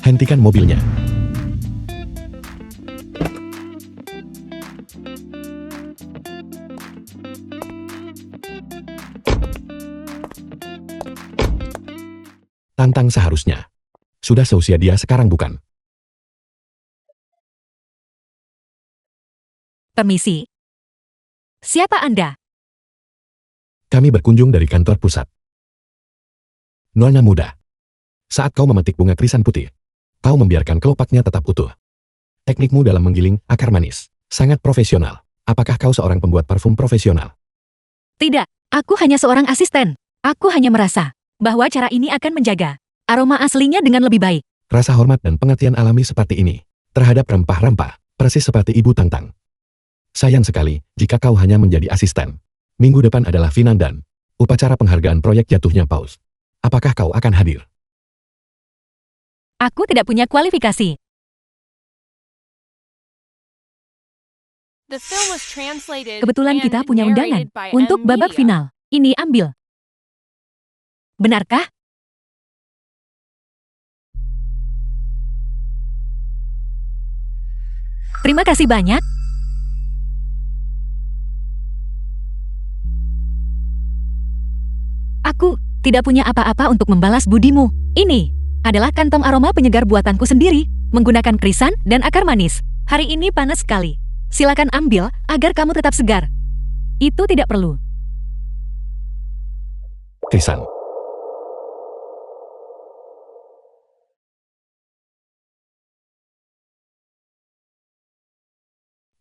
Hentikan mobilnya. Tantang seharusnya. Sudah seusia dia sekarang bukan? Permisi. Siapa Anda? Kami berkunjung dari kantor pusat. Nona muda. Saat kau memetik bunga krisan putih, kau membiarkan kelopaknya tetap utuh. Teknikmu dalam menggiling akar manis sangat profesional. Apakah kau seorang pembuat parfum profesional? Tidak, aku hanya seorang asisten. Aku hanya merasa bahwa cara ini akan menjaga aroma aslinya dengan lebih baik. Rasa hormat dan pengertian alami seperti ini terhadap rempah-rempah, persis seperti Ibu Tantang. Sayang sekali jika kau hanya menjadi asisten. Minggu depan adalah Finan dan upacara penghargaan proyek jatuhnya paus. Apakah kau akan hadir? Aku tidak punya kualifikasi. Kebetulan kita punya undangan untuk babak final. Ini ambil. Benarkah? Terima kasih banyak. Aku tidak punya apa-apa untuk membalas budimu. Ini adalah kantong aroma penyegar buatanku sendiri, menggunakan krisan dan akar manis. Hari ini panas sekali. Silakan ambil agar kamu tetap segar. Itu tidak perlu. Krisan.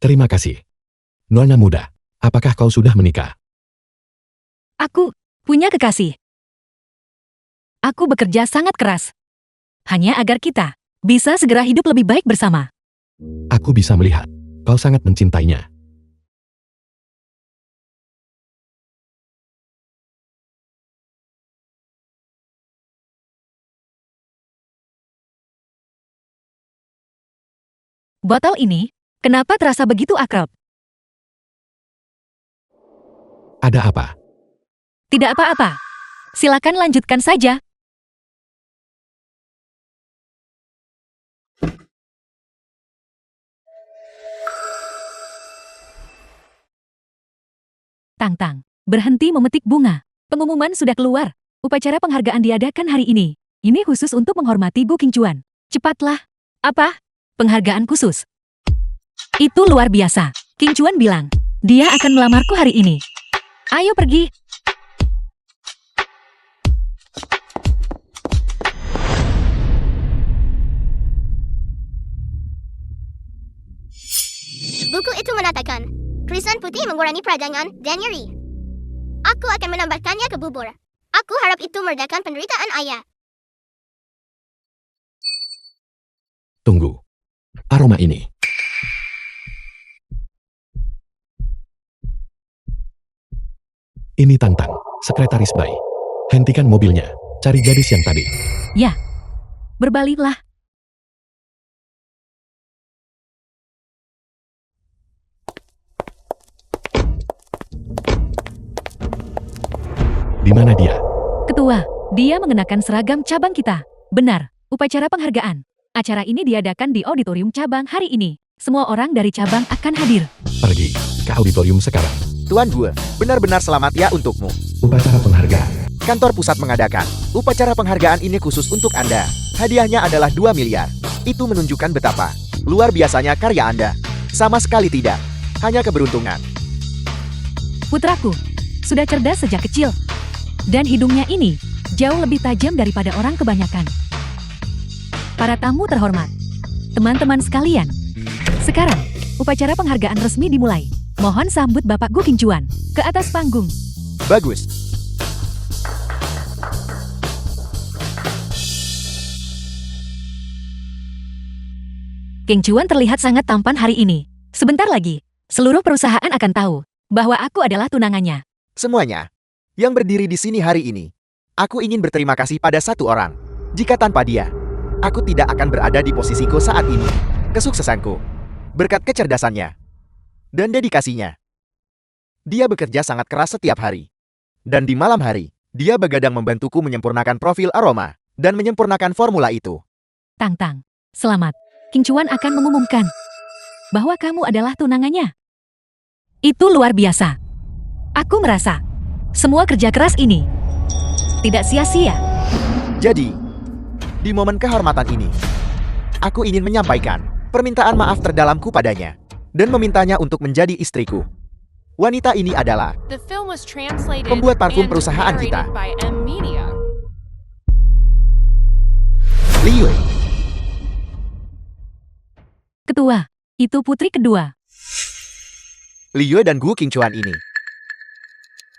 Terima kasih. Nona muda, apakah kau sudah menikah? Aku punya kekasih. Aku bekerja sangat keras. Hanya agar kita bisa segera hidup lebih baik bersama. Aku bisa melihat, kau sangat mencintainya. Botol ini, kenapa terasa begitu akrab? Ada apa? Tidak apa-apa. Silakan lanjutkan saja. Tantang, berhenti memetik bunga. Pengumuman sudah keluar. Upacara penghargaan diadakan hari ini. Ini khusus untuk menghormati Gu Qingchuan. Cepatlah. Apa? Penghargaan khusus. Itu luar biasa. Qingchuan bilang, dia akan melamarku hari ini. Ayo pergi. Buku itu mengatakan, krisan putih mengurangi peradangan dan nyeri. Aku akan menambahkannya ke bubur. Aku harap itu meredakan penderitaan ayah. Tunggu. Aroma ini. Ini Tantang, sekretaris Bai. Hentikan mobilnya. Cari gadis yang tadi. Ya. Berbaliklah. Di mana dia? Ketua, dia mengenakan seragam cabang kita. Benar, upacara penghargaan. Acara ini diadakan di auditorium cabang hari ini. Semua orang dari cabang akan hadir. Pergi ke auditorium sekarang. Tuan Gue, benar-benar selamat ya untukmu. Upacara penghargaan. Kantor pusat mengadakan upacara penghargaan ini khusus untuk Anda. Hadiahnya adalah 2 miliar. Itu menunjukkan betapa luar biasanya karya Anda. Sama sekali tidak. Hanya keberuntungan. Putraku, sudah cerdas sejak kecil. Dan hidungnya ini jauh lebih tajam daripada orang kebanyakan. Para tamu terhormat, teman-teman sekalian. Sekarang, upacara penghargaan resmi dimulai. Mohon sambut Bapak Gu Qingchuan ke atas panggung. Bagus. Qingchuan terlihat sangat tampan hari ini. Sebentar lagi, seluruh perusahaan akan tahu bahwa aku adalah tunangannya. Semuanya yang berdiri di sini hari ini, aku ingin berterima kasih pada satu orang. Jika tanpa dia, aku tidak akan berada di posisiku saat ini. Kesuksesanku, berkat kecerdasannya dan dedikasinya. Dia bekerja sangat keras setiap hari. Dan di malam hari, dia begadang membantuku menyempurnakan profil aroma dan menyempurnakan formula itu. Tang, selamat. King Chuan akan mengumumkan bahwa kamu adalah tunangannya. Itu luar biasa. Aku merasa semua kerja keras ini tidak sia-sia. Jadi, di momen kehormatan ini, aku ingin menyampaikan permintaan maaf terdalamku padanya dan memintanya untuk menjadi istriku. Wanita ini adalah Pembuat parfum perusahaan kita, Li Yue. Ketua, itu putri kedua. Li Yue dan Gu Qingchuan ini.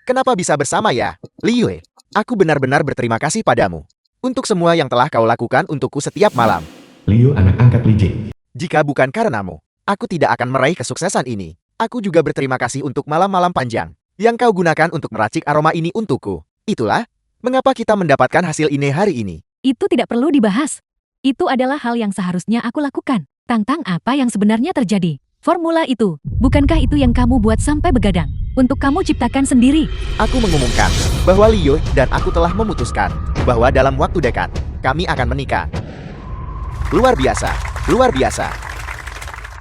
Kenapa bisa bersama ya, Li Yue? Aku benar-benar berterima kasih padamu untuk semua yang telah kau lakukan untukku setiap malam. Liu anak angkat Li Jing. Jika bukan karenamu, aku tidak akan meraih kesuksesan ini. Aku juga berterima kasih untuk malam-malam panjang yang kau gunakan untuk meracik aroma ini untukku. Itulah mengapa kita mendapatkan hasil ini hari ini. Itu tidak perlu dibahas. Itu adalah hal yang seharusnya aku lakukan. Tang, apa yang sebenarnya terjadi? Formula itu, bukankah itu yang kamu buat sampai begadang? Untuk kamu ciptakan sendiri. Aku mengumumkan bahwa Li Yue dan aku telah memutuskan bahwa dalam waktu dekat kami akan menikah. Luar biasa, luar biasa.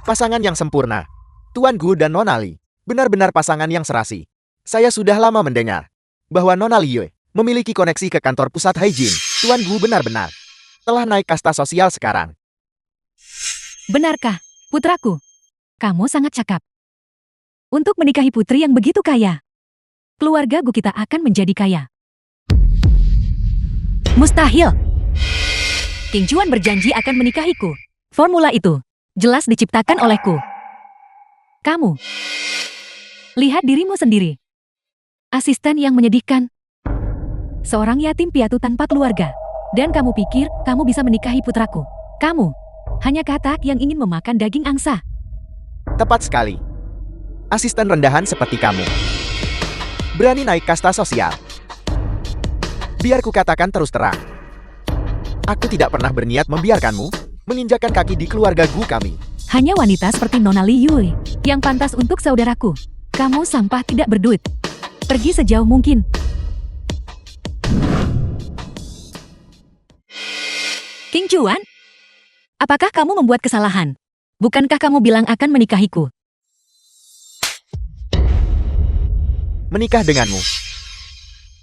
Pasangan yang sempurna. Tuan Gu dan Nona Li, benar-benar pasangan yang serasi. Saya sudah lama mendengar bahwa Nona Li Yue memiliki koneksi ke kantor pusat Haijin. Tuan Gu benar-benar telah naik kasta sosial sekarang. Benarkah, putraku? Kamu sangat cakap. Untuk menikahi putri yang begitu kaya, keluarga Gu kita akan menjadi kaya. Mustahil. King Chuan berjanji akan menikahiku. Formula itu jelas diciptakan olehku. Kamu, lihat dirimu sendiri. Asisten yang menyedihkan. Seorang yatim piatu tanpa keluarga. Dan kamu pikir kamu bisa menikahi putraku. Kamu hanya katak yang ingin memakan daging angsa. Tepat sekali. Asisten rendahan seperti kamu berani naik kasta sosial. Biar ku katakan terus terang. Aku tidak pernah berniat membiarkanmu menginjakkan kaki di keluarga Gu kami. Hanya wanita seperti Nona Li Yue yang pantas untuk saudaraku. Kamu sampah tidak berduit. Pergi sejauh mungkin. King Chuan, apakah kamu membuat kesalahan? Bukankah kamu bilang akan menikahiku? Menikah denganmu.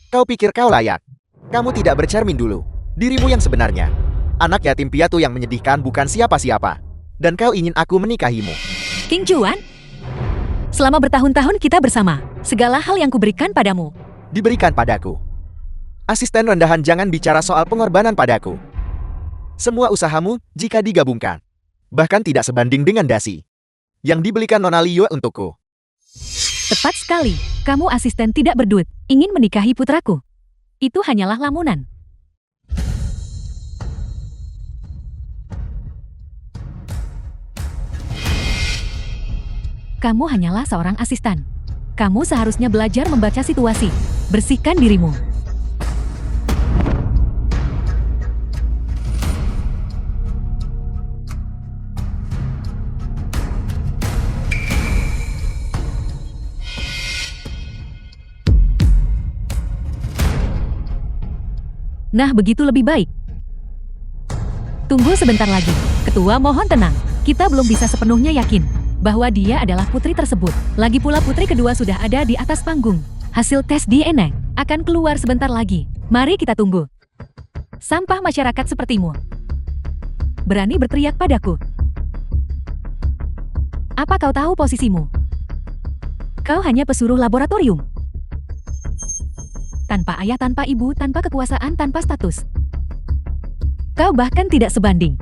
Kau pikir kau layak? Kamu tidak bercermin dulu. Dirimu yang sebenarnya. Anak yatim piatu yang menyedihkan bukan siapa-siapa. Dan kau ingin aku menikahimu. King Chuan, selama bertahun-tahun kita bersama, segala hal yang kuberikan padamu Diberikan padaku. Asisten rendahan jangan bicara soal pengorbanan padaku. Semua usahamu, jika digabungkan, bahkan tidak sebanding dengan dasi yang dibelikan Nona Li Yue untukku. Tepat sekali, kamu asisten tidak berduit, ingin menikahi putraku. Itu hanyalah lamunan. Kamu hanyalah seorang asisten. Kamu seharusnya belajar membaca situasi. Bersihkan dirimu. Nah, begitu lebih baik. Tunggu sebentar lagi. Ketua, mohon tenang. Kita belum bisa sepenuhnya yakin bahwa dia adalah putri tersebut. Lagi pula putri kedua sudah ada di atas panggung. Hasil tes DNA akan keluar sebentar lagi. Mari kita tunggu. Sampah masyarakat sepertimu berani berteriak padaku. Apa kau tahu posisimu? Kau hanya pesuruh laboratorium. Tanpa ayah, tanpa ibu, tanpa kekuasaan, tanpa status. Kau bahkan tidak sebanding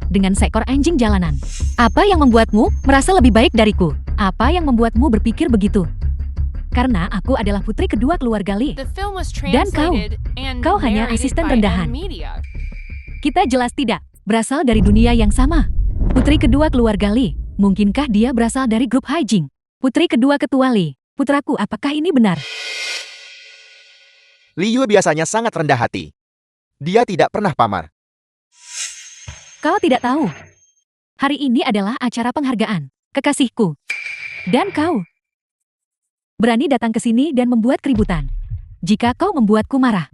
dengan seekor anjing jalanan. Apa yang membuatmu merasa lebih baik dariku? Apa yang membuatmu berpikir begitu? Karena aku adalah putri kedua keluarga Li. Dan kau hanya asisten rendahan. Kita jelas tidak berasal dari dunia yang sama. Putri kedua keluarga Li. Mungkinkah dia berasal dari grup Haijing? Putri kedua ketua Li. Putraku, apakah ini benar? Li Yue biasanya sangat rendah hati. Dia tidak pernah pamar. Kau tidak tahu. Hari ini adalah acara penghargaan, kekasihku. Dan kau berani datang ke sini dan membuat keributan. Jika kau membuatku marah.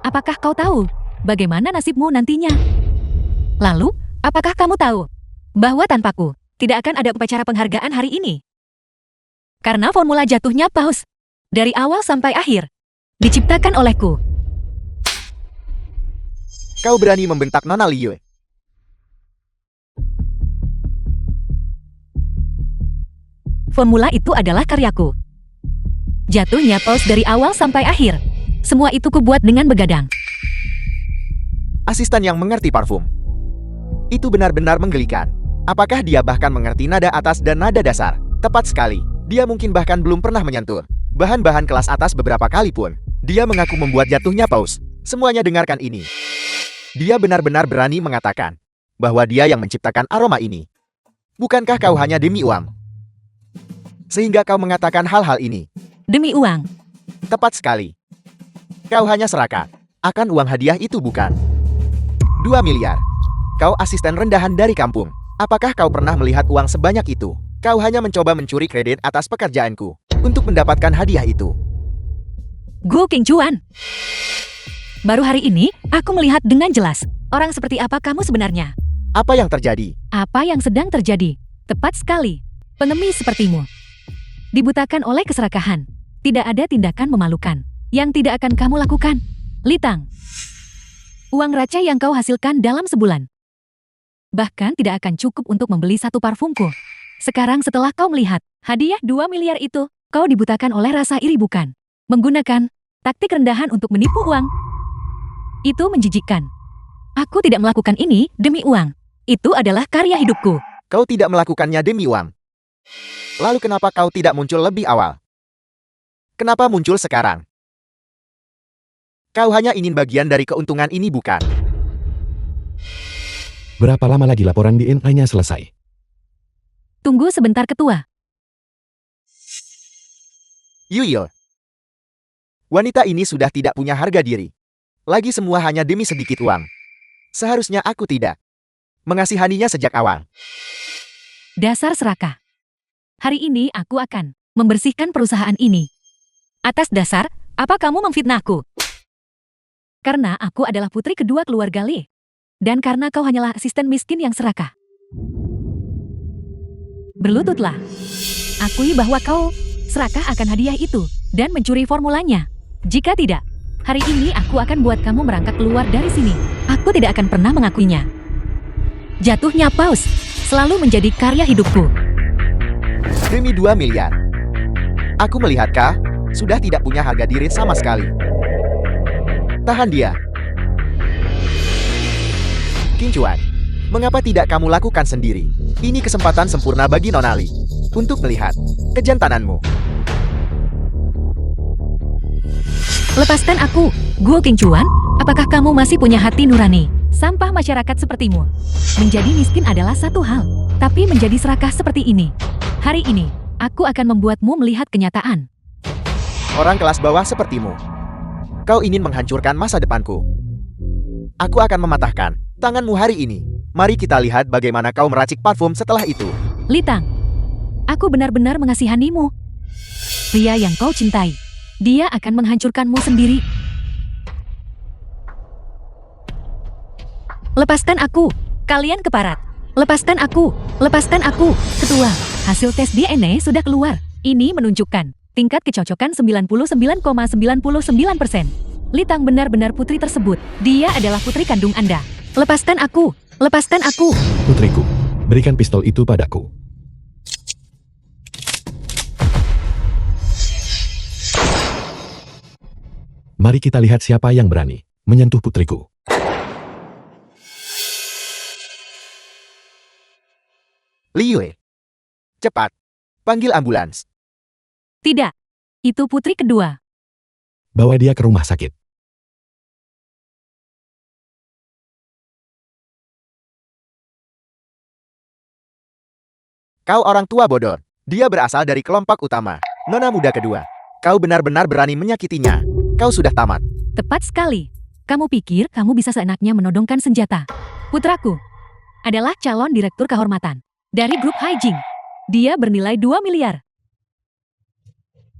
Apakah kau tahu bagaimana nasibmu nantinya? Lalu, apakah kamu tahu bahwa tanpaku tidak akan ada upacara penghargaan hari ini? Karena formula jatuhnya paus dari awal sampai akhir diciptakan olehku. Kau berani membentak Nona Liyue. Formula itu adalah karyaku. Jatuhnya paus dari awal sampai akhir. Semua itu kubuat dengan begadang. Asisten yang mengerti parfum. Itu benar-benar menggelikan. Apakah dia bahkan mengerti nada atas dan nada dasar? Tepat sekali. Dia mungkin bahkan belum pernah menyentuh bahan-bahan kelas atas beberapa kali pun. Dia mengaku membuat jatuhnya paus. Semuanya dengarkan ini. Dia benar-benar berani mengatakan bahwa dia yang menciptakan aroma ini. Bukankah kau hanya demi uang? Sehingga kau mengatakan hal-hal ini. Demi uang. Tepat sekali. Kau hanya serakah akan uang hadiah itu, bukan? 2 miliar. Kau asisten rendahan dari kampung. Apakah kau pernah melihat uang sebanyak itu? Kau hanya mencoba mencuri kredit atas pekerjaanku untuk mendapatkan hadiah itu. Gu Qingchuan. Baru hari ini, aku melihat dengan jelas orang seperti apa kamu sebenarnya. Apa yang terjadi? Apa yang sedang terjadi? Tepat sekali. Pengemis sepertimu dibutakan oleh keserakahan. Tidak ada tindakan memalukan yang tidak akan kamu lakukan. Litang, uang receh yang kau hasilkan dalam sebulan bahkan tidak akan cukup untuk membeli satu parfumku. Sekarang setelah kau melihat hadiah 2 miliar itu, kau dibutakan oleh rasa iri, bukan? Menggunakan taktik rendahan untuk menipu uang. Itu menjijikkan. Aku tidak melakukan ini demi uang. Itu adalah karya hidupku. Kau tidak melakukannya demi uang. Lalu kenapa kau tidak muncul lebih awal? Kenapa muncul sekarang? Kau hanya ingin bagian dari keuntungan ini, bukan? Berapa lama lagi laporan di NI-nya selesai? Tunggu sebentar, Ketua. Yuyil. Wanita ini sudah tidak punya harga diri. Lagi semua hanya demi sedikit uang. Seharusnya aku tidak mengasihaninya sejak awal. Dasar serakah. Hari ini aku akan membersihkan perusahaan ini. Atas dasar, apa kamu memfitnahku? Karena aku adalah putri kedua keluarga Li. Dan karena kau hanyalah asisten miskin yang serakah. Berlututlah. Akui bahwa kau serakah akan hadiah itu dan mencuri formulanya. Jika tidak, hari ini aku akan buat kamu merangkak keluar dari sini. Aku tidak akan pernah mengakuinya. Jatuhnya paus selalu menjadi karya hidupku. Demi 2 miliar. Aku melihat kau sudah tidak punya harga diri sama sekali. Tahan dia. Qingchuan, mengapa tidak kamu lakukan sendiri? Ini kesempatan sempurna bagi Nona Li untuk melihat kejantananmu. Lepaskan aku, Gu Qingchuan. Apakah kamu masih punya hati nurani? Sampah masyarakat sepertimu. Menjadi miskin adalah satu hal, tapi menjadi serakah seperti ini. Hari ini, aku akan membuatmu melihat kenyataan. Orang kelas bawah sepertimu. Kau ingin menghancurkan masa depanku. Aku akan mematahkan tanganmu hari ini. Mari kita lihat bagaimana kau meracik parfum setelah itu. Litang, aku benar-benar mengasihanimu. Pria yang kau cintai, dia akan menghancurkanmu sendiri. Lepaskan aku, kalian keparat. Lepaskan aku, lepaskan aku. Ketua, hasil tes DNA sudah keluar. Ini menunjukkan tingkat kecocokan 99,99%. Litang benar-benar putri tersebut. Dia adalah putri kandung Anda. Lepaskan aku, lepaskan aku. Putriku, berikan pistol itu padaku. Mari kita lihat siapa yang berani menyentuh putriku. Liyue, cepat, panggil ambulans. Tidak, itu putri kedua. Bawa dia ke rumah sakit. Kau orang tua bodoh. Dia berasal dari kelompok utama. Nona muda kedua. Kau benar-benar berani menyakitinya. Kau sudah tamat. Tepat sekali. Kamu pikir kamu bisa seenaknya menodongkan senjata? Putraku adalah calon direktur kehormatan dari grup Haijing. Dia bernilai 2 miliar.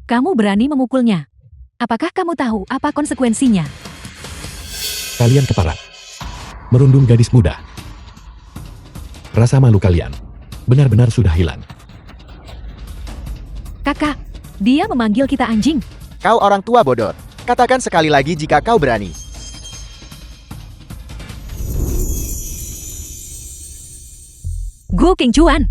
Kamu berani memukulnya. Apakah kamu tahu apa konsekuensinya? Kalian keparat. Merundung gadis muda. Rasa malu kalian benar-benar sudah hilang. Kakak, dia memanggil kita anjing. Kau orang tua bodoh. Katakan sekali lagi jika kau berani. Gu Qingchuan.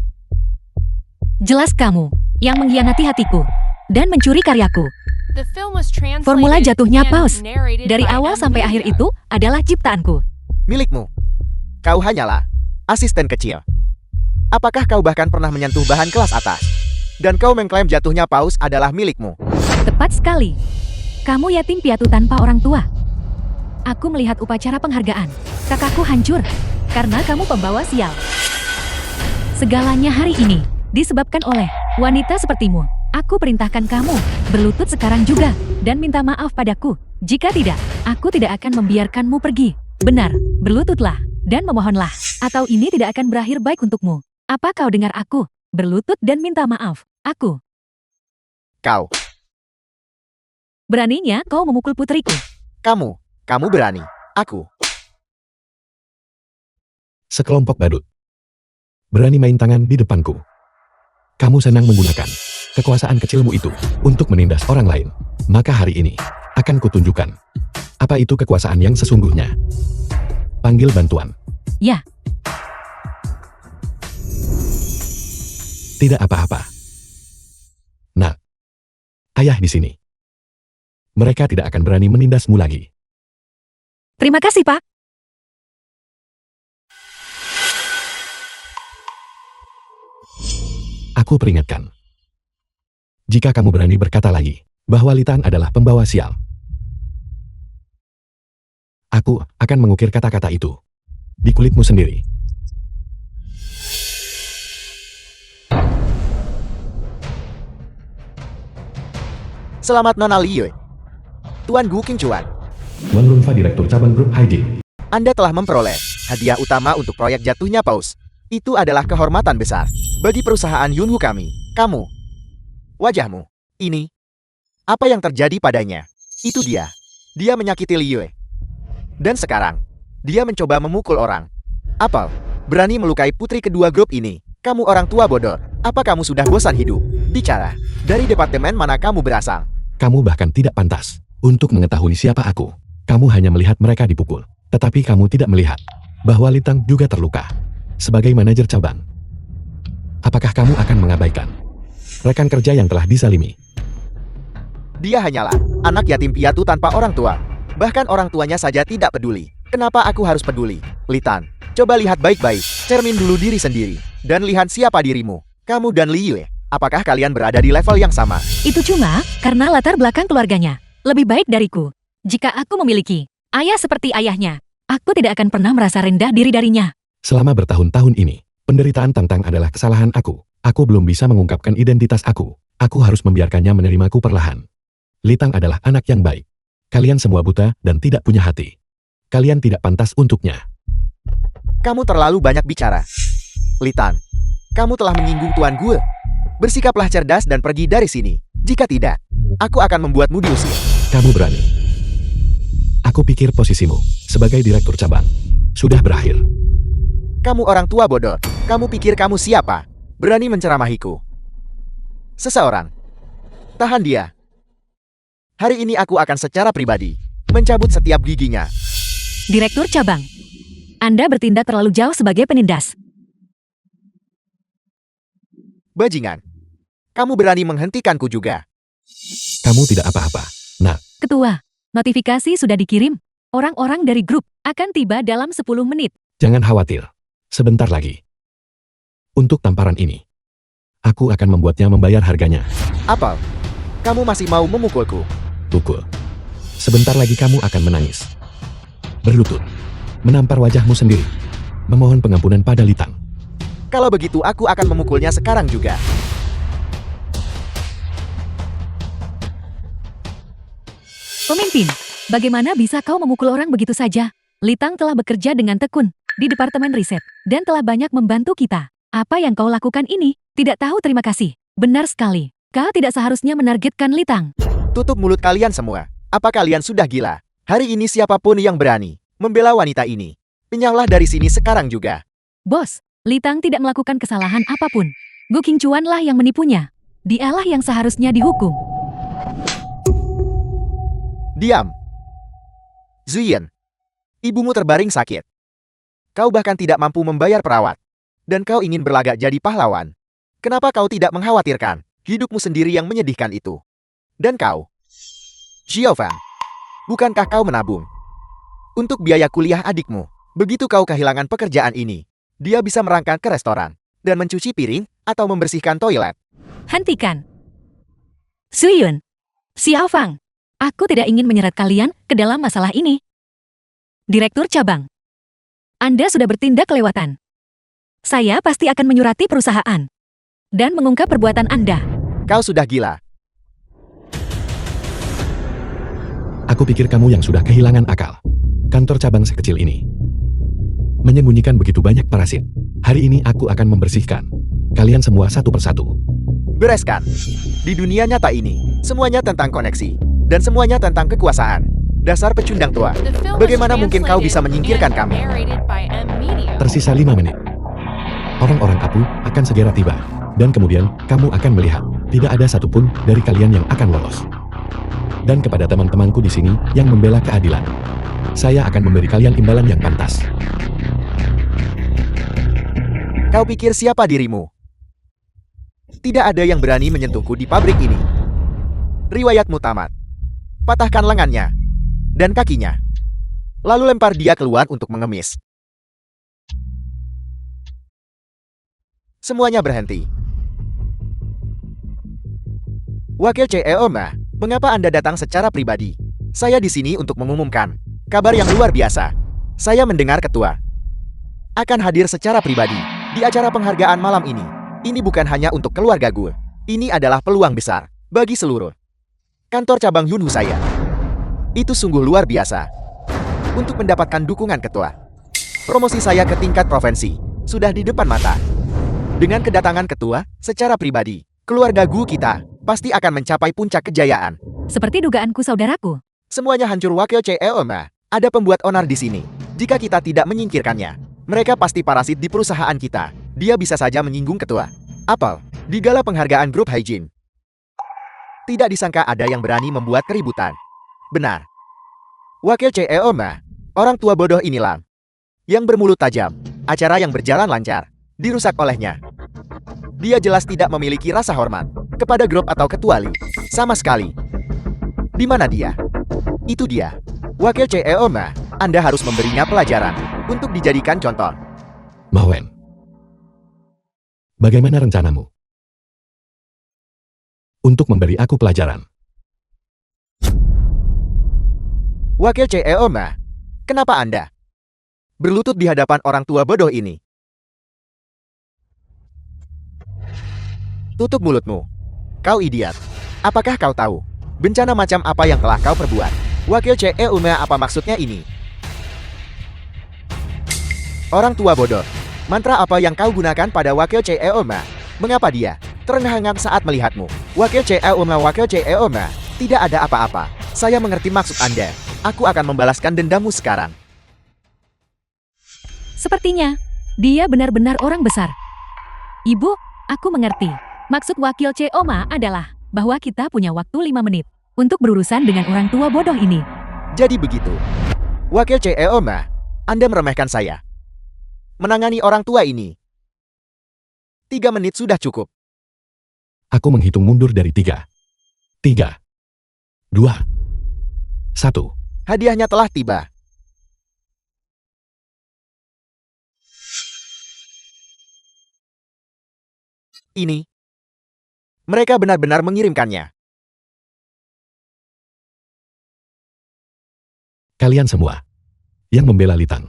Jelas kamu yang mengkhianati hatiku dan mencuri karyaku. The film was translated Formula jatuhnya and Paus narrated dari by awal sampai akhir Amelia. itu adalah ciptaanku. Milikmu. Kau hanyalah asisten kecil. Apakah kau bahkan pernah menyentuh bahan kelas atas? Dan kau mengklaim jatuhnya paus adalah milikmu. Tepat sekali. Kamu yatim piatu tanpa orang tua. Aku melihat upacara penghargaan. Kakakku hancur karena kamu pembawa sial. Segalanya hari ini disebabkan oleh wanita sepertimu. Aku perintahkan kamu berlutut sekarang juga dan minta maaf padaku. Jika tidak, aku tidak akan membiarkanmu pergi. Benar, berlututlah dan memohonlah. Atau ini tidak akan berakhir baik untukmu. Apa kau dengar aku? Berlutut dan minta maaf. Aku. Kau. Beraninya kau memukul putriku. Kamu berani. Aku. Sekelompok badut. Berani main tangan di depanku. Kamu senang menggunakan kekuasaan kecilmu itu untuk menindas orang lain. Maka hari ini akan kutunjukkan apa itu kekuasaan yang sesungguhnya. Panggil bantuan. Ya, Tidak apa-apa. Nah, ayah di sini. Mereka tidak akan berani menindasmu lagi. terima kasih, Pak. Aku peringatkan. Jika kamu berani berkata lagi bahwa Litan adalah pembawa sial, aku akan mengukir kata-kata itu di kulitmu sendiri. Selamat Nona Liu. Tuan Gu Qingchuan. Wan Runfa, Direktur Cabang Grup Haijin. Anda telah memperoleh hadiah utama untuk proyek jatuhnya paus. Itu adalah kehormatan besar bagi perusahaan Yunhu kami. Kamu. Wajahmu. Ini. Apa yang terjadi padanya? Itu dia. Dia menyakiti Liu. Dan sekarang, dia mencoba memukul orang. Apel, berani melukai putri kedua grup ini. Kamu orang tua bodoh. Apa kamu sudah bosan hidup? Bicara. Dari departemen mana kamu berasal? Kamu bahkan tidak pantas untuk mengetahui siapa aku. Kamu hanya melihat mereka dipukul. Tetapi kamu tidak melihat bahwa Litang juga terluka. Sebagai manajer cabang, apakah kamu akan mengabaikan rekan kerja yang telah disalimi? Dia hanyalah anak yatim piatu tanpa orang tua. Bahkan orang tuanya saja tidak peduli. Kenapa aku harus peduli? Litan, coba lihat baik-baik. Cermin dulu diri sendiri. Dan lihat siapa dirimu. Kamu dan Liu. Apakah kalian berada di level yang sama? Itu cuma karena latar belakang keluarganya lebih baik dariku. Jika aku memiliki ayah seperti ayahnya, aku tidak akan pernah merasa rendah diri darinya. Selama bertahun-tahun ini, penderitaan Tangtang adalah kesalahan aku. Aku belum bisa mengungkapkan identitas aku. Aku harus membiarkannya menerimaku perlahan. Litang adalah anak yang baik. Kalian semua buta dan tidak punya hati. Kalian tidak pantas untuknya. Kamu terlalu banyak bicara. Litan, kamu telah menyinggung Tuan Gue. Bersikaplah cerdas dan pergi dari sini. Jika tidak, aku akan membuatmu diusir. Kamu berani. Aku pikir posisimu sebagai direktur cabang sudah berakhir. Kamu orang tua bodoh. Kamu pikir kamu siapa? Berani menceramahiku. Seseorang. Tahan dia. Hari ini aku akan secara pribadi mencabut setiap giginya. Direktur cabang, Anda bertindak terlalu jauh sebagai penindas. Bajingan. Kamu berani menghentikanku juga. Kamu tidak apa-apa. Nah, Ketua, notifikasi sudah dikirim. Orang-orang dari grup akan tiba dalam 10 menit. jangan khawatir. Sebentar lagi. Untuk tamparan ini, aku akan membuatnya membayar harganya. Apel, kamu masih mau memukulku? Pukul. Sebentar lagi kamu akan menangis. Berlutut. Menampar wajahmu sendiri. Memohon pengampunan pada Litang. Kalau begitu aku akan memukulnya sekarang juga. Pemimpin, bagaimana bisa kau memukul orang begitu saja? Litang telah bekerja dengan tekun di Departemen Riset dan telah banyak membantu kita. Apa yang kau lakukan ini? Tidak tahu terima kasih. Benar sekali. Kau tidak seharusnya menargetkan Litang. Tutup mulut kalian semua. Apa kalian sudah gila? Hari ini siapapun yang berani membela wanita ini. Penyaulah dari sini sekarang juga. Bos, Litang tidak melakukan kesalahan apapun. Gu Qingchuan-lah yang menipunya. Dialah yang seharusnya dihukum. Diam. Zuyan, ibumu terbaring sakit. Kau bahkan tidak mampu membayar perawat. Dan kau ingin berlagak jadi pahlawan. Kenapa kau tidak mengkhawatirkan hidupmu sendiri yang menyedihkan itu? Dan kau, Xiaofang, bukankah kau menabung untuk biaya kuliah adikmu? Begitu kau kehilangan pekerjaan ini, dia bisa merangkak ke restoran dan mencuci piring atau membersihkan toilet. Hentikan. Suyun, Xiaofang, aku tidak ingin menyeret kalian ke dalam masalah ini. Direktur cabang, Anda sudah bertindak kelewatan. Saya pasti akan menyurati perusahaan dan mengungkap perbuatan Anda. Kau sudah gila. Aku pikir kamu yang sudah kehilangan akal. Kantor cabang sekecil ini menyembunyikan begitu banyak parasit. Hari ini aku akan membersihkan kalian semua satu persatu. Bereskan. Di dunia nyata ini, semuanya tentang koneksi. Dan semuanya tentang kekuasaan. Dasar pecundang tua. The film was Bagaimana mungkin kau bisa translated menyingkirkan and kami? narrated by M Media. Tersisa 5 menit. Orang-orang Apu akan segera tiba. Dan kemudian, kamu akan melihat, tidak ada satupun dari kalian yang akan lolos. Dan kepada teman-temanku di sini yang membela keadilan, saya akan memberi kalian imbalan yang pantas. Kau pikir siapa dirimu? Tidak ada yang berani menyentuhku di pabrik ini. Riwayatmu tamat. Patahkan lengannya dan kakinya. Lalu lempar dia keluar untuk mengemis. Semuanya berhenti. Wakil CEO Ma, mengapa Anda datang secara pribadi? Saya di sini untuk mengumumkan kabar yang luar biasa. Saya mendengar ketua akan hadir secara pribadi di acara penghargaan malam ini. Ini bukan hanya untuk keluarga gue. Ini adalah peluang besar bagi seluruh kantor cabang Yunhu saya. Itu sungguh luar biasa. Untuk mendapatkan dukungan ketua, promosi saya ke tingkat provinsi sudah di depan mata. Dengan kedatangan ketua secara pribadi, keluarga gue kita pasti akan mencapai puncak kejayaan. Seperti dugaanku saudaraku. Semuanya hancur. Wakil CEO Ma, ada pembuat onar di sini. Jika kita tidak menyingkirkannya, mereka pasti parasit di perusahaan kita. Dia bisa saja menyinggung ketua Apple di gala penghargaan grup Haijin. Tidak disangka ada yang berani membuat keributan. Benar. Wakil CEO Ma, orang tua bodoh inilah yang bermulut tajam. Acara yang berjalan lancar dirusak olehnya. Dia jelas tidak memiliki rasa hormat kepada grup atau ketua Li sama sekali. Di mana dia? Itu dia. Wakil CEO Ma, Anda harus memberinya pelajaran untuk dijadikan contoh. Ma Wen, bagaimana rencanamu untuk memberi aku pelajaran? Wakil CEO Ma, kenapa Anda berlutut di hadapan orang tua bodoh ini? Tutup mulutmu. Kau idiot. Apakah kau tahu bencana macam apa yang telah kau perbuat? Wakil CEO Ma, apa maksudnya ini? Orang tua bodoh. Mantra apa yang kau gunakan pada Wakil CEO Ma? Mengapa dia terengah-engah saat melihatmu? Wakil CEO Ma, Wakil CEO Ma, tidak ada apa-apa. Saya mengerti maksud Anda. Aku akan membalaskan dendammu sekarang. Sepertinya, dia benar-benar orang besar. Ibu, aku mengerti. Maksud Wakil CEO Ma adalah bahwa kita punya waktu 5 menit untuk berurusan dengan orang tua bodoh ini. Jadi begitu. Wakil CEO Ma, Anda meremehkan saya. Menangani orang tua ini 3 menit sudah cukup. Aku menghitung mundur dari 3, 2, 1. Hadiahnya telah tiba. Ini. Mereka benar-benar mengirimkannya. Kalian semua yang membela Litang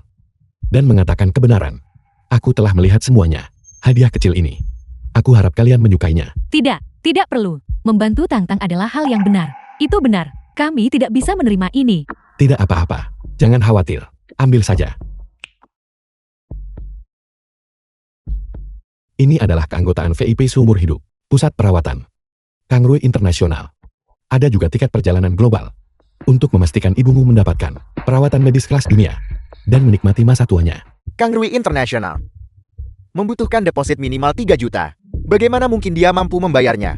dan mengatakan kebenaran. Aku telah melihat semuanya. Hadiah kecil ini. Aku harap kalian menyukainya. Tidak perlu. Membantu Tang Tang adalah hal yang benar. Itu benar. Kami tidak bisa menerima ini. Tidak apa-apa. Jangan khawatir. Ambil saja. Ini adalah keanggotaan VIP seumur hidup. Pusat perawatan Kangrui Internasional. Ada juga tiket perjalanan global untuk memastikan ibumu mendapatkan perawatan medis kelas dunia. dan menikmati masa tuanya. Kang Rui International membutuhkan deposit minimal 3 juta. Bagaimana mungkin dia mampu membayarnya?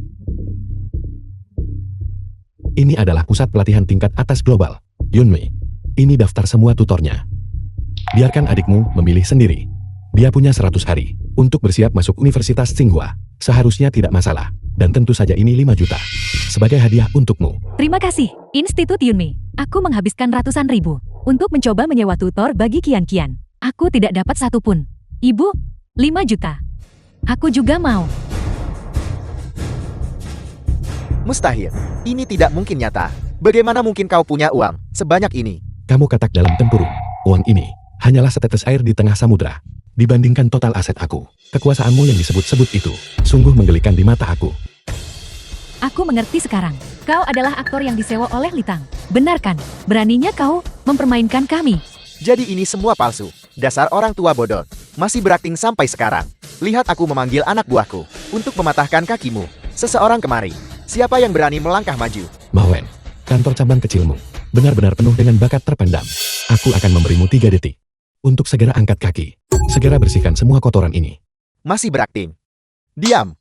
Ini adalah pusat pelatihan tingkat atas global. Yunmei, ini daftar semua tutornya. Biarkan adikmu memilih sendiri. Dia punya 100 hari untuk bersiap masuk Universitas Tsinghua. Seharusnya tidak masalah. Dan tentu saja ini 5 juta. Sebagai hadiah untukmu. Terima kasih, Institut Yunmei. Aku menghabiskan ratusan ribu untuk mencoba menyewa tutor bagi Kian-Kian. Aku tidak dapat satu pun. Ibu, 5 juta. Aku juga mau. Mustahil. Ini tidak mungkin nyata. Bagaimana mungkin kau punya uang sebanyak ini? Kamu katak dalam tempurung. Uang ini hanyalah setetes air di tengah samudra. Dibandingkan total aset aku, kekuasaanmu yang disebut-sebut itu sungguh menggelikan di mata aku. Aku mengerti sekarang. Kau adalah aktor yang disewa oleh Litang. Benar kan? Beraninya kau mempermainkan kami. Jadi ini semua palsu. Dasar orang tua bodoh. Masih berakting sampai sekarang. Lihat aku memanggil anak buahku untuk mematahkan kakimu. Seseorang kemari. Siapa yang berani melangkah maju? Ma Wen, kantor cabang kecilmu benar-benar penuh dengan bakat terpendam. Aku akan memberimu 3 detik untuk segera angkat kaki. Segera bersihkan semua kotoran ini. Masih berakting. Diam.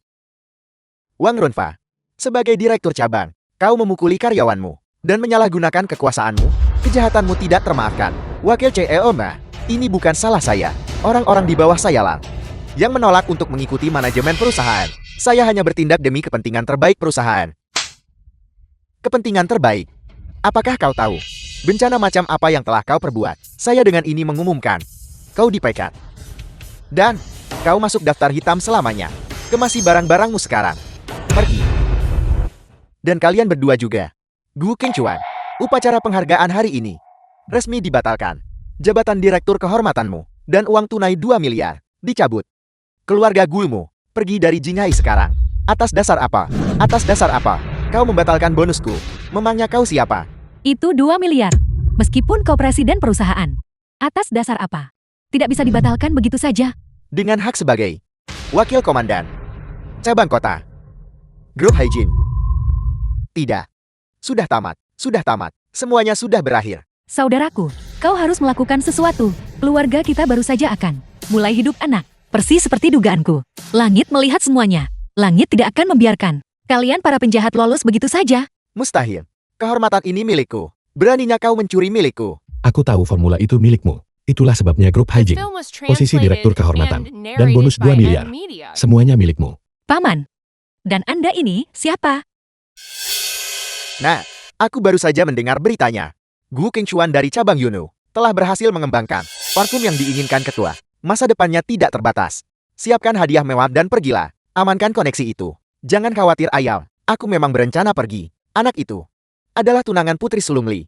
Wang Runfa, sebagai direktur cabang, kau memukuli karyawanmu dan menyalahgunakan kekuasaanmu. Kejahatanmu tidak termaafkan. Wakil CEO Ma, ini bukan salah saya. Orang-orang di bawah saya lah yang menolak untuk mengikuti manajemen perusahaan. Saya hanya bertindak demi kepentingan terbaik perusahaan. Kepentingan terbaik? Apakah kau tahu bencana macam apa yang telah kau perbuat? Saya dengan ini mengumumkan, kau dipecat. Dan kau masuk daftar hitam selamanya. Kemasi barang-barangmu sekarang. Pergi. Dan kalian berdua juga. Gu Qingchuan, upacara penghargaan hari ini resmi dibatalkan. Jabatan direktur kehormatanmu dan uang tunai 2 miliar dicabut. Keluarga Gumu pergi dari Jinghai sekarang. Atas dasar apa? Atas dasar apa? Kau membatalkan bonusku. Memangnya kau siapa? Itu 2 miliar. Meskipun kau presiden perusahaan. Atas dasar apa? Tidak bisa dibatalkan begitu saja. Dengan hak sebagai wakil komandan cabang kota grup Haijin. Tidak. Sudah tamat. Sudah tamat. Semuanya sudah berakhir. Saudaraku, kau harus melakukan sesuatu. Keluarga kita baru saja akan mulai hidup anak. Persis seperti dugaanku. Langit melihat semuanya. Langit tidak akan membiarkan kalian para penjahat lolos begitu saja. Mustahil. Kehormatan ini milikku. Beraninya kau mencuri milikku. Aku tahu formula itu milikmu. Itulah sebabnya grup Haijin, posisi direktur kehormatan, dan bonus 2 miliar. Semuanya milikmu. Paman. Dan Anda ini siapa? Nah, aku baru saja mendengar beritanya. Gu Qingchuan dari cabang Yunu telah berhasil mengembangkan parfum yang diinginkan ketua. Masa depannya tidak terbatas. Siapkan hadiah mewah dan pergilah. Amankan koneksi itu. Jangan khawatir Ayal. Aku memang berencana pergi. Anak itu adalah tunangan Putri Sulungli.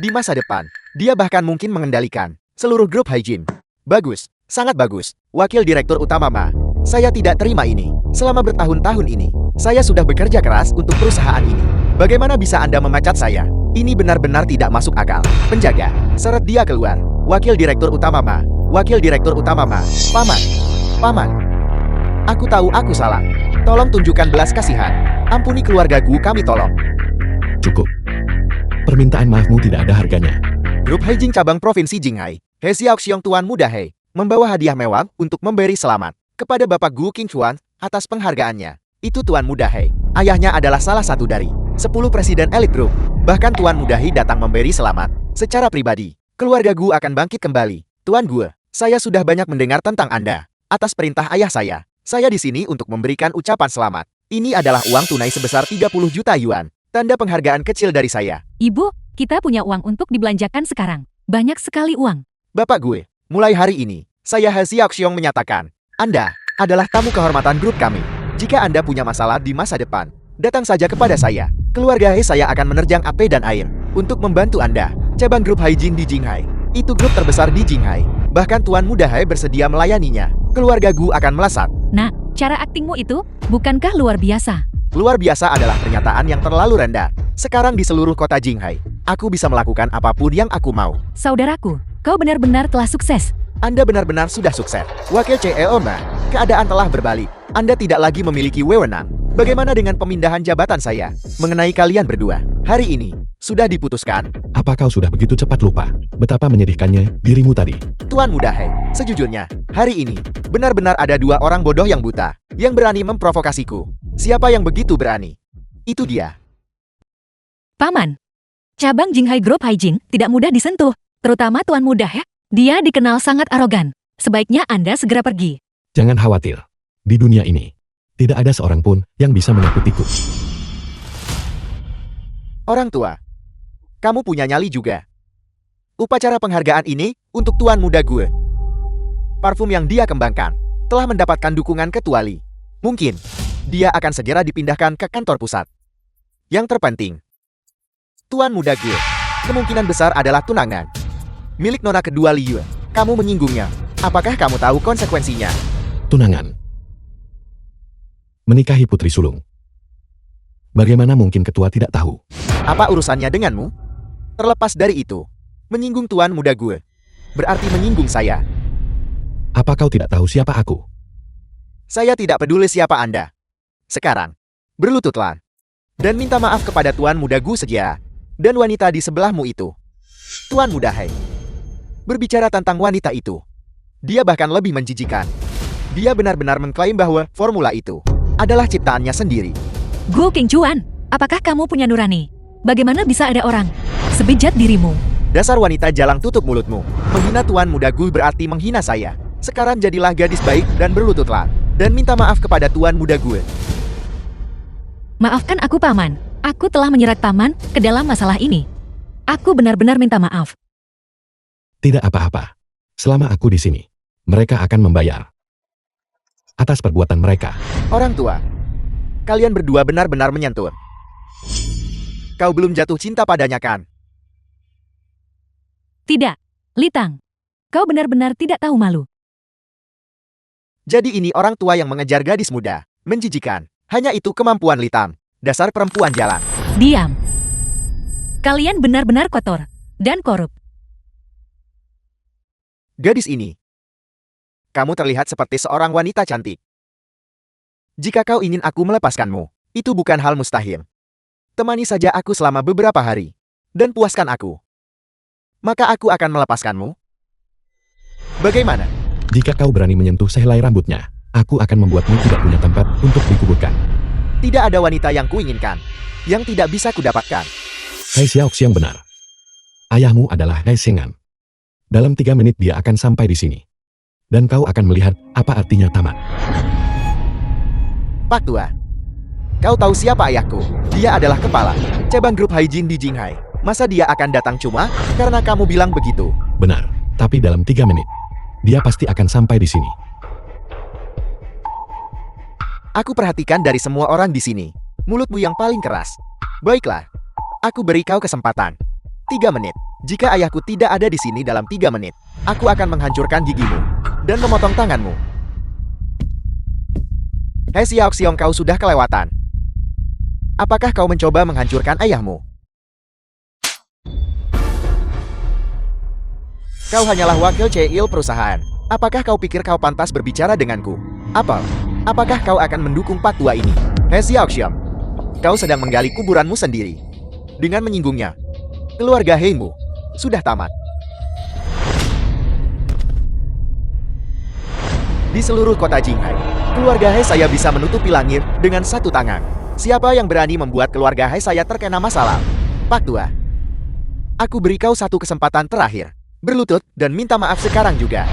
Di masa depan, dia bahkan mungkin mengendalikan seluruh grup Haijin. Bagus. Sangat bagus. Wakil Direktur Utama Ma. Saya tidak terima ini. Selama bertahun-tahun ini, saya sudah bekerja keras untuk perusahaan ini. Bagaimana bisa Anda memecat saya? Ini benar-benar tidak masuk akal. Penjaga, seret dia keluar. Wakil Direktur Utama Ma. Wakil Direktur Utama Ma. Paman. Paman. Aku tahu aku salah. Tolong tunjukkan belas kasihan. Ampuni keluarga Gu kami tolong. Cukup. Permintaan maafmu tidak ada harganya. Grup Haijin cabang Provinsi Jinghai, He Xiaoxiong Tuan Muda He, membawa hadiah mewah untuk memberi selamat kepada Bapak Gu Qingchuan atas penghargaannya. Itu Tuan Muda He. Ayahnya adalah salah satu dari 10 presiden elit grup. Bahkan Tuan Muda He datang memberi selamat secara pribadi. Keluarga Gu akan bangkit kembali. Tuan Gu, saya sudah banyak mendengar tentang Anda. Atas perintah ayah saya di sini untuk memberikan ucapan selamat. Ini adalah uang tunai sebesar 30 juta yuan. Tanda penghargaan kecil dari saya. Ibu, kita punya uang untuk dibelanjakan sekarang. Banyak sekali uang. Bapak gue, mulai hari ini, saya He Xiaoxiong menyatakan, Anda adalah tamu kehormatan grup kami. Jika Anda punya masalah di masa depan, datang saja kepada saya. Keluarga He saya akan menerjang api dan air untuk membantu Anda. Cabang grup Haijin di Jinghai. Itu grup terbesar di Jinghai. Bahkan Tuan Muda He bersedia melayaninya. Keluarga Gu akan melesat. Nah, cara aktingmu itu bukankah luar biasa? Luar biasa adalah pernyataan yang terlalu rendah. Sekarang di seluruh kota Jinghai, aku bisa melakukan apapun yang aku mau. Saudaraku, kau benar-benar telah sukses. Anda benar-benar sudah sukses. Wakil CEO Ma, keadaan telah berbalik. Anda tidak lagi memiliki wewenang. Bagaimana dengan pemindahan jabatan saya? Mengenai kalian berdua, hari ini sudah diputuskan. Apa kau sudah begitu cepat lupa betapa menyedihkannya dirimu tadi? Tuan Muda Hei, sejujurnya, hari ini, benar-benar ada dua orang bodoh yang buta, yang berani memprovokasiku. Siapa yang begitu berani? Itu dia. Paman, cabang Jinghai Group Haijin tidak mudah disentuh, terutama Tuan Muda ya. Dia dikenal sangat arogan. Sebaiknya Anda segera pergi. Jangan khawatir. Di dunia ini, tidak ada seorang pun yang bisa menakutiku. Orang tua, kamu punya nyali juga. Upacara penghargaan ini untuk Tuan Muda gue. Parfum yang dia kembangkan telah mendapatkan dukungan Ketua Li. Mungkin dia akan segera dipindahkan ke kantor pusat. Yang terpenting, Tuan Muda gue kemungkinan besar adalah tunangan milik nona kedua Li Yue. Kamu menyinggungnya. Apakah kamu tahu konsekuensinya? Tunangan. Menikahi putri sulung. Bagaimana mungkin ketua tidak tahu? Apa urusannya denganmu? Terlepas dari itu, menyinggung Tuan Muda gue berarti menyinggung saya. Apa kau tidak tahu siapa aku? Saya tidak peduli siapa Anda. Sekarang, berlututlah dan minta maaf kepada Tuan Muda gue saja dan wanita di sebelahmu itu. Tuan Muda Hei, berbicara tentang wanita itu, dia bahkan lebih menjijikan. Dia benar-benar mengklaim bahwa formula itu adalah ciptaannya sendiri. Gu Qingchuan, apakah kamu punya nurani? Bagaimana bisa ada orang sebejat dirimu? Dasar wanita jalang, tutup mulutmu. Menghina Tuan Muda gue berarti menghina saya. Sekarang jadilah gadis baik dan berlututlah dan minta maaf kepada Tuan Muda gue. Maafkan aku, Paman. Aku telah menyeret Paman ke dalam masalah ini. Aku benar-benar minta maaf. Tidak apa-apa. Selama aku di sini, mereka akan membayar atas perbuatan mereka. Orang tua, kalian berdua benar-benar menyentuh. Kau belum jatuh cinta padanya kan? Tidak, Litang. Kau benar-benar tidak tahu malu. Jadi ini orang tua yang mengejar gadis muda. Menjijikan. Hanya itu kemampuan Litang. Dasar perempuan jalan. Diam. Kalian benar-benar kotor dan korup. Gadis ini, kamu terlihat seperti seorang wanita cantik. Jika kau ingin aku melepaskanmu, itu bukan hal mustahil. Temani saja aku selama beberapa hari, dan puaskan aku. Maka aku akan melepaskanmu. Bagaimana? Jika kau berani menyentuh sehelai rambutnya, aku akan membuatmu tidak punya tempat untuk dikuburkan. Tidak ada wanita yang kuinginkan, yang tidak bisa kudapatkan. Hai Xiaoxiang benar. Ayahmu adalah Hai Sengan. Dalam 3 menit dia akan sampai di sini. Dan kau akan melihat apa artinya tamat. Pak Tua, kau tahu siapa ayahku? Dia adalah kepala cabang grup Haijin di Jinghai. Masa dia akan datang cuma karena kamu bilang begitu? Benar, tapi dalam 3 menit, dia pasti akan sampai di sini. Aku perhatikan dari semua orang di sini, mulutmu yang paling keras. Baiklah, aku beri kau kesempatan. 3 menit. Jika ayahku tidak ada di sini dalam 3 menit, aku akan menghancurkan gigimu dan memotong tanganmu. Hei Xiaoxiang, kau sudah kelewatan. Apakah kau mencoba menghancurkan ayahmu? Kau hanyalah wakil CEO perusahaan. Apakah kau pikir kau pantas berbicara denganku? Apakah kau akan mendukung Pak Tua ini? Hei Xiaoxiang, kau sedang menggali kuburanmu sendiri. Dengan menyinggungnya, keluarga Heimu sudah tamat. Di seluruh kota Jinghai, keluarga Hei saya bisa menutupi langit dengan satu tangan. Siapa yang berani membuat keluarga Hei saya terkena masalah? Pak Tua, aku beri kau satu kesempatan terakhir. Berlutut dan minta maaf sekarang juga.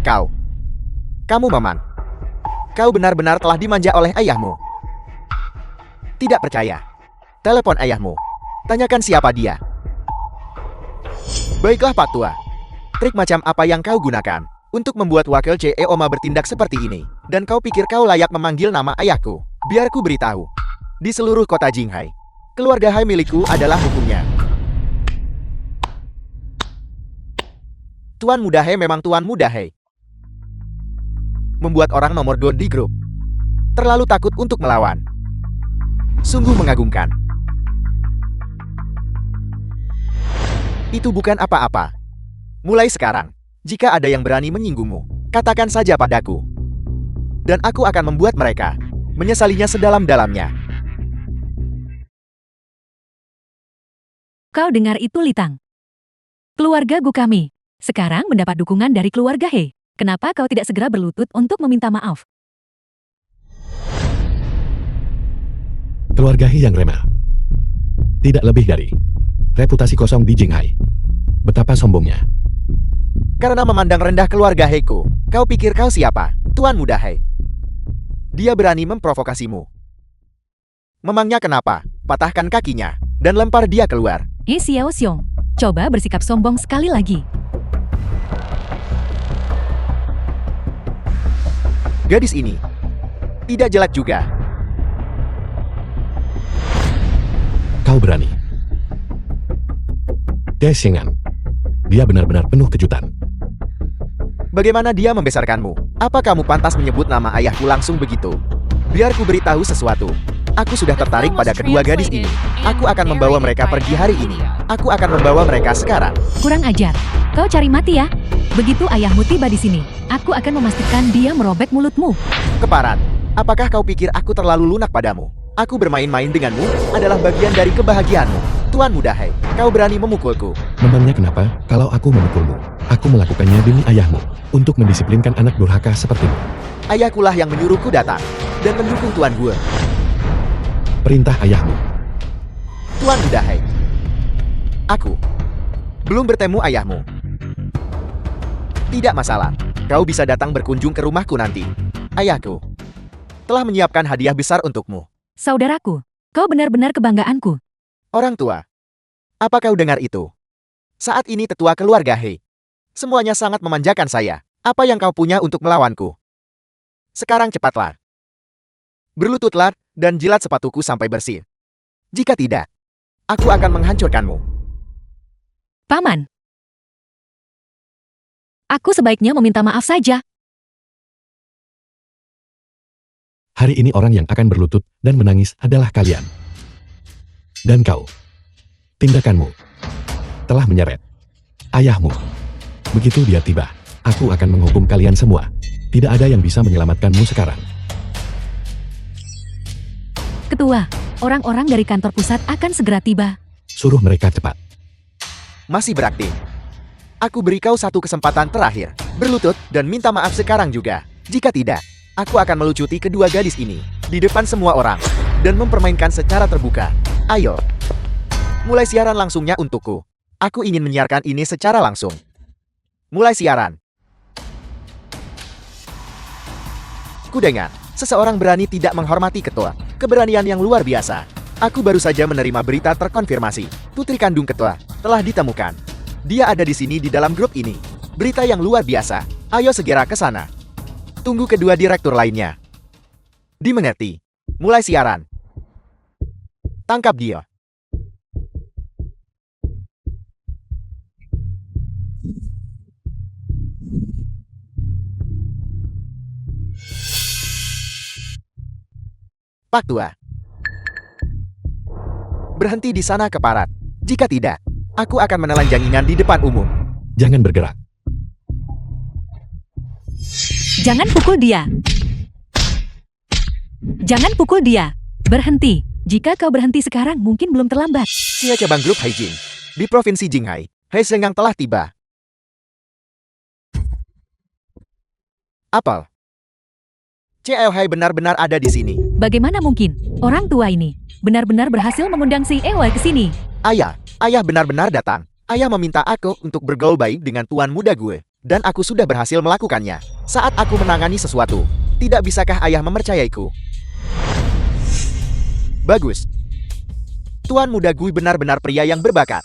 Kamu Maman. Kau benar-benar telah dimanja oleh ayahmu. Tidak percaya? Telepon ayahmu. Tanyakan siapa dia. Baiklah Pak Tua. Trik macam apa yang kau gunakan untuk membuat wakil CEO Ma bertindak seperti ini? Dan kau pikir kau layak memanggil nama ayahku? Biar ku beritahu. Di seluruh kota Jinghai, keluarga Hai milikku adalah hukumnya. Tuan Muda Hei memang Tuan Muda Hei. Membuat orang nomor 2 di grup. Terlalu takut untuk melawan. Sungguh mengagumkan. Itu bukan apa-apa. Mulai sekarang, jika ada yang berani menyinggungmu, katakan saja padaku. Dan aku akan membuat mereka menyesalinya sedalam-dalamnya. Kau dengar itu, Litang? Keluarga Gu kami sekarang mendapat dukungan dari keluarga He. Kenapa kau tidak segera berlutut untuk meminta maaf? Keluarga He yang remeh. Tidak lebih dari reputasi kosong di Jinghai. Betapa sombongnya. Karena memandang rendah keluarga Heiko, kau pikir kau siapa, Tuan Muda He? Dia berani memprovokasimu. Memangnya kenapa? Patahkan kakinya, dan lempar dia keluar. Xiao Xiong, coba bersikap sombong sekali lagi. Gadis ini tidak jelek juga. Kau berani. Desengan. Dia benar-benar penuh kejutan. Bagaimana dia membesarkanmu? Apa kamu pantas menyebut nama ayahku langsung begitu? Biar ku beritahu sesuatu. Aku sudah tertarik pada kedua gadis ini. Aku akan membawa mereka pergi hari ini. Aku akan membawa mereka sekarang. Kurang ajar. Kau cari mati ya. Begitu ayahmu tiba di sini, aku akan memastikan dia merobek mulutmu. Keparat, apakah kau pikir aku terlalu lunak padamu? Aku bermain-main denganmu adalah bagian dari kebahagiaanmu. Tuan Muda He, kau berani memukulku. Memangnya kenapa kalau aku memukulmu? Aku melakukannya demi ayahmu, untuk mendisiplinkan anak durhaka sepertimu. Ayahkulah yang menyuruhku datang, dan mendukung Tuan Gue. Perintah ayahmu. Tuan Muda He, aku belum bertemu ayahmu. Tidak masalah, kau bisa datang berkunjung ke rumahku nanti. Ayahku telah menyiapkan hadiah besar untukmu. Saudaraku, kau benar-benar kebanggaanku. Orang tua, apa kau dengar itu? Saat ini tetua keluarga He. Semuanya sangat memanjakan saya. Apa yang kau punya untuk melawanku? Sekarang cepatlah. Berlututlah dan jilat sepatuku sampai bersih. Jika tidak, aku akan menghancurkanmu. Paman, aku sebaiknya meminta maaf saja. Hari ini orang yang akan berlutut dan menangis adalah kalian. Dan kau. Tindakanmu telah menyeret ayahmu. Begitu dia tiba, aku akan menghukum kalian semua. Tidak ada yang bisa menyelamatkanmu sekarang. Ketua, orang-orang dari kantor pusat akan segera tiba. Suruh mereka cepat. Masih beraktif. Aku beri kau satu kesempatan terakhir. Berlutut dan minta maaf sekarang juga. Jika tidak, aku akan melucuti kedua gadis ini di depan semua orang dan mempermainkan secara terbuka. Ayo. Mulai siaran langsungnya untukku. Aku ingin menyiarkan ini secara langsung. Mulai siaran. Ku dengar, seseorang berani tidak menghormati ketua. Keberanian yang luar biasa. Aku baru saja menerima berita terkonfirmasi. Putri kandung ketua telah ditemukan. Dia ada di sini di dalam grup ini. Berita yang luar biasa. Ayo segera ke sana. Tunggu kedua direktur lainnya. Dimengerti. Mulai siaran. Tangkap dia. Pak Tua. Berhenti di sana keparat. Jika tidak, aku akan menelan jangingan di depan umum. Jangan bergerak. Jangan pukul dia. Jangan pukul dia. Berhenti. Jika kau berhenti sekarang, mungkin belum terlambat. Sia cabang grup Haijin di Provinsi Jinghai. Hei Sengang telah tiba. Apel. Ceo Hai benar-benar ada di sini. Bagaimana mungkin? Orang tua ini benar-benar berhasil mengundang si Ewa ke sini. Ayah benar-benar datang. Ayah meminta aku untuk bergaul baik dengan tuan muda gue. Dan aku sudah berhasil melakukannya. Saat aku menangani sesuatu, tidak bisakah ayah mempercayaiku? Bagus. Tuan muda gue benar-benar pria yang berbakat.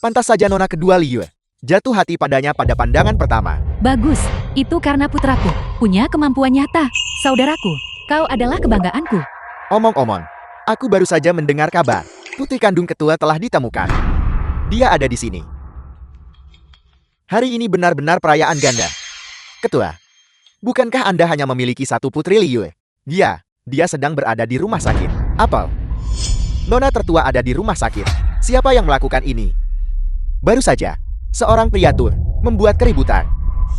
Pantas saja nona kedua Liu jatuh hati padanya pada pandangan pertama. Bagus, itu karena putraku punya kemampuan nyata. Saudaraku, kau adalah kebanggaanku. Omong-omong, aku baru saja mendengar kabar. Putri kandung ketua telah ditemukan. Dia ada di sini. Hari ini benar-benar perayaan ganda. Ketua, bukankah Anda hanya memiliki satu putri Liu? Dia sedang berada di rumah sakit. Apel. Nona tertua ada di rumah sakit. Siapa yang melakukan ini? Baru saja, seorang pria tur membuat keributan.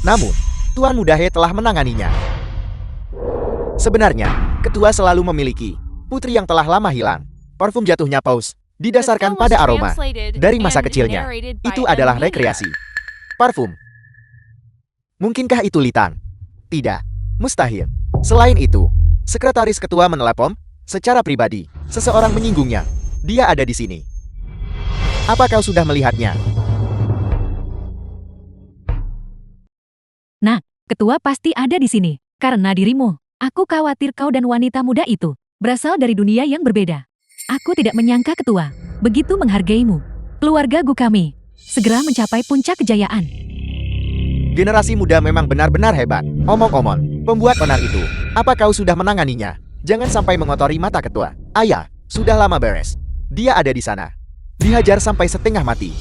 Namun, Tuan Muda He telah menanganinya. Sebenarnya, ketua selalu memiliki putri yang telah lama hilang. Parfum jatuhnya paus Didasarkan film was pada aroma translated dari masa and kecilnya, narrated by itu adalah Amina. rekreasi. Parfum. Mungkinkah itu Litan? Tidak. Mustahil. Selain itu, sekretaris ketua menelepon secara pribadi. Seseorang menyinggungnya. Dia ada di sini. Apa kau sudah melihatnya? Nah, ketua pasti ada di sini. Karena dirimu, aku khawatir kau dan wanita muda itu berasal dari dunia yang berbeda. Aku tidak menyangka ketua begitu menghargaimu. Keluarga Gu kami segera mencapai puncak kejayaan. Generasi muda memang benar-benar hebat. Omong-omong, pembuat onar itu. Apa kau sudah menanganinya? Jangan sampai mengotori mata ketua. Ayah, sudah lama beres. Dia ada di sana. Dihajar sampai setengah mati.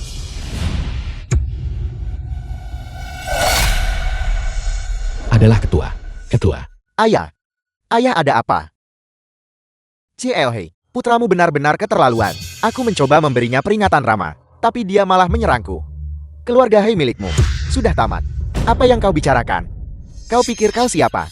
Adalah ketua. Ketua. Ayah. Ayah ada apa? Cielhei, putramu benar-benar keterlaluan. Aku mencoba memberinya peringatan ramah, tapi dia malah menyerangku. Keluarga Hei milikmu sudah tamat. Apa yang kau bicarakan? Kau pikir kau siapa?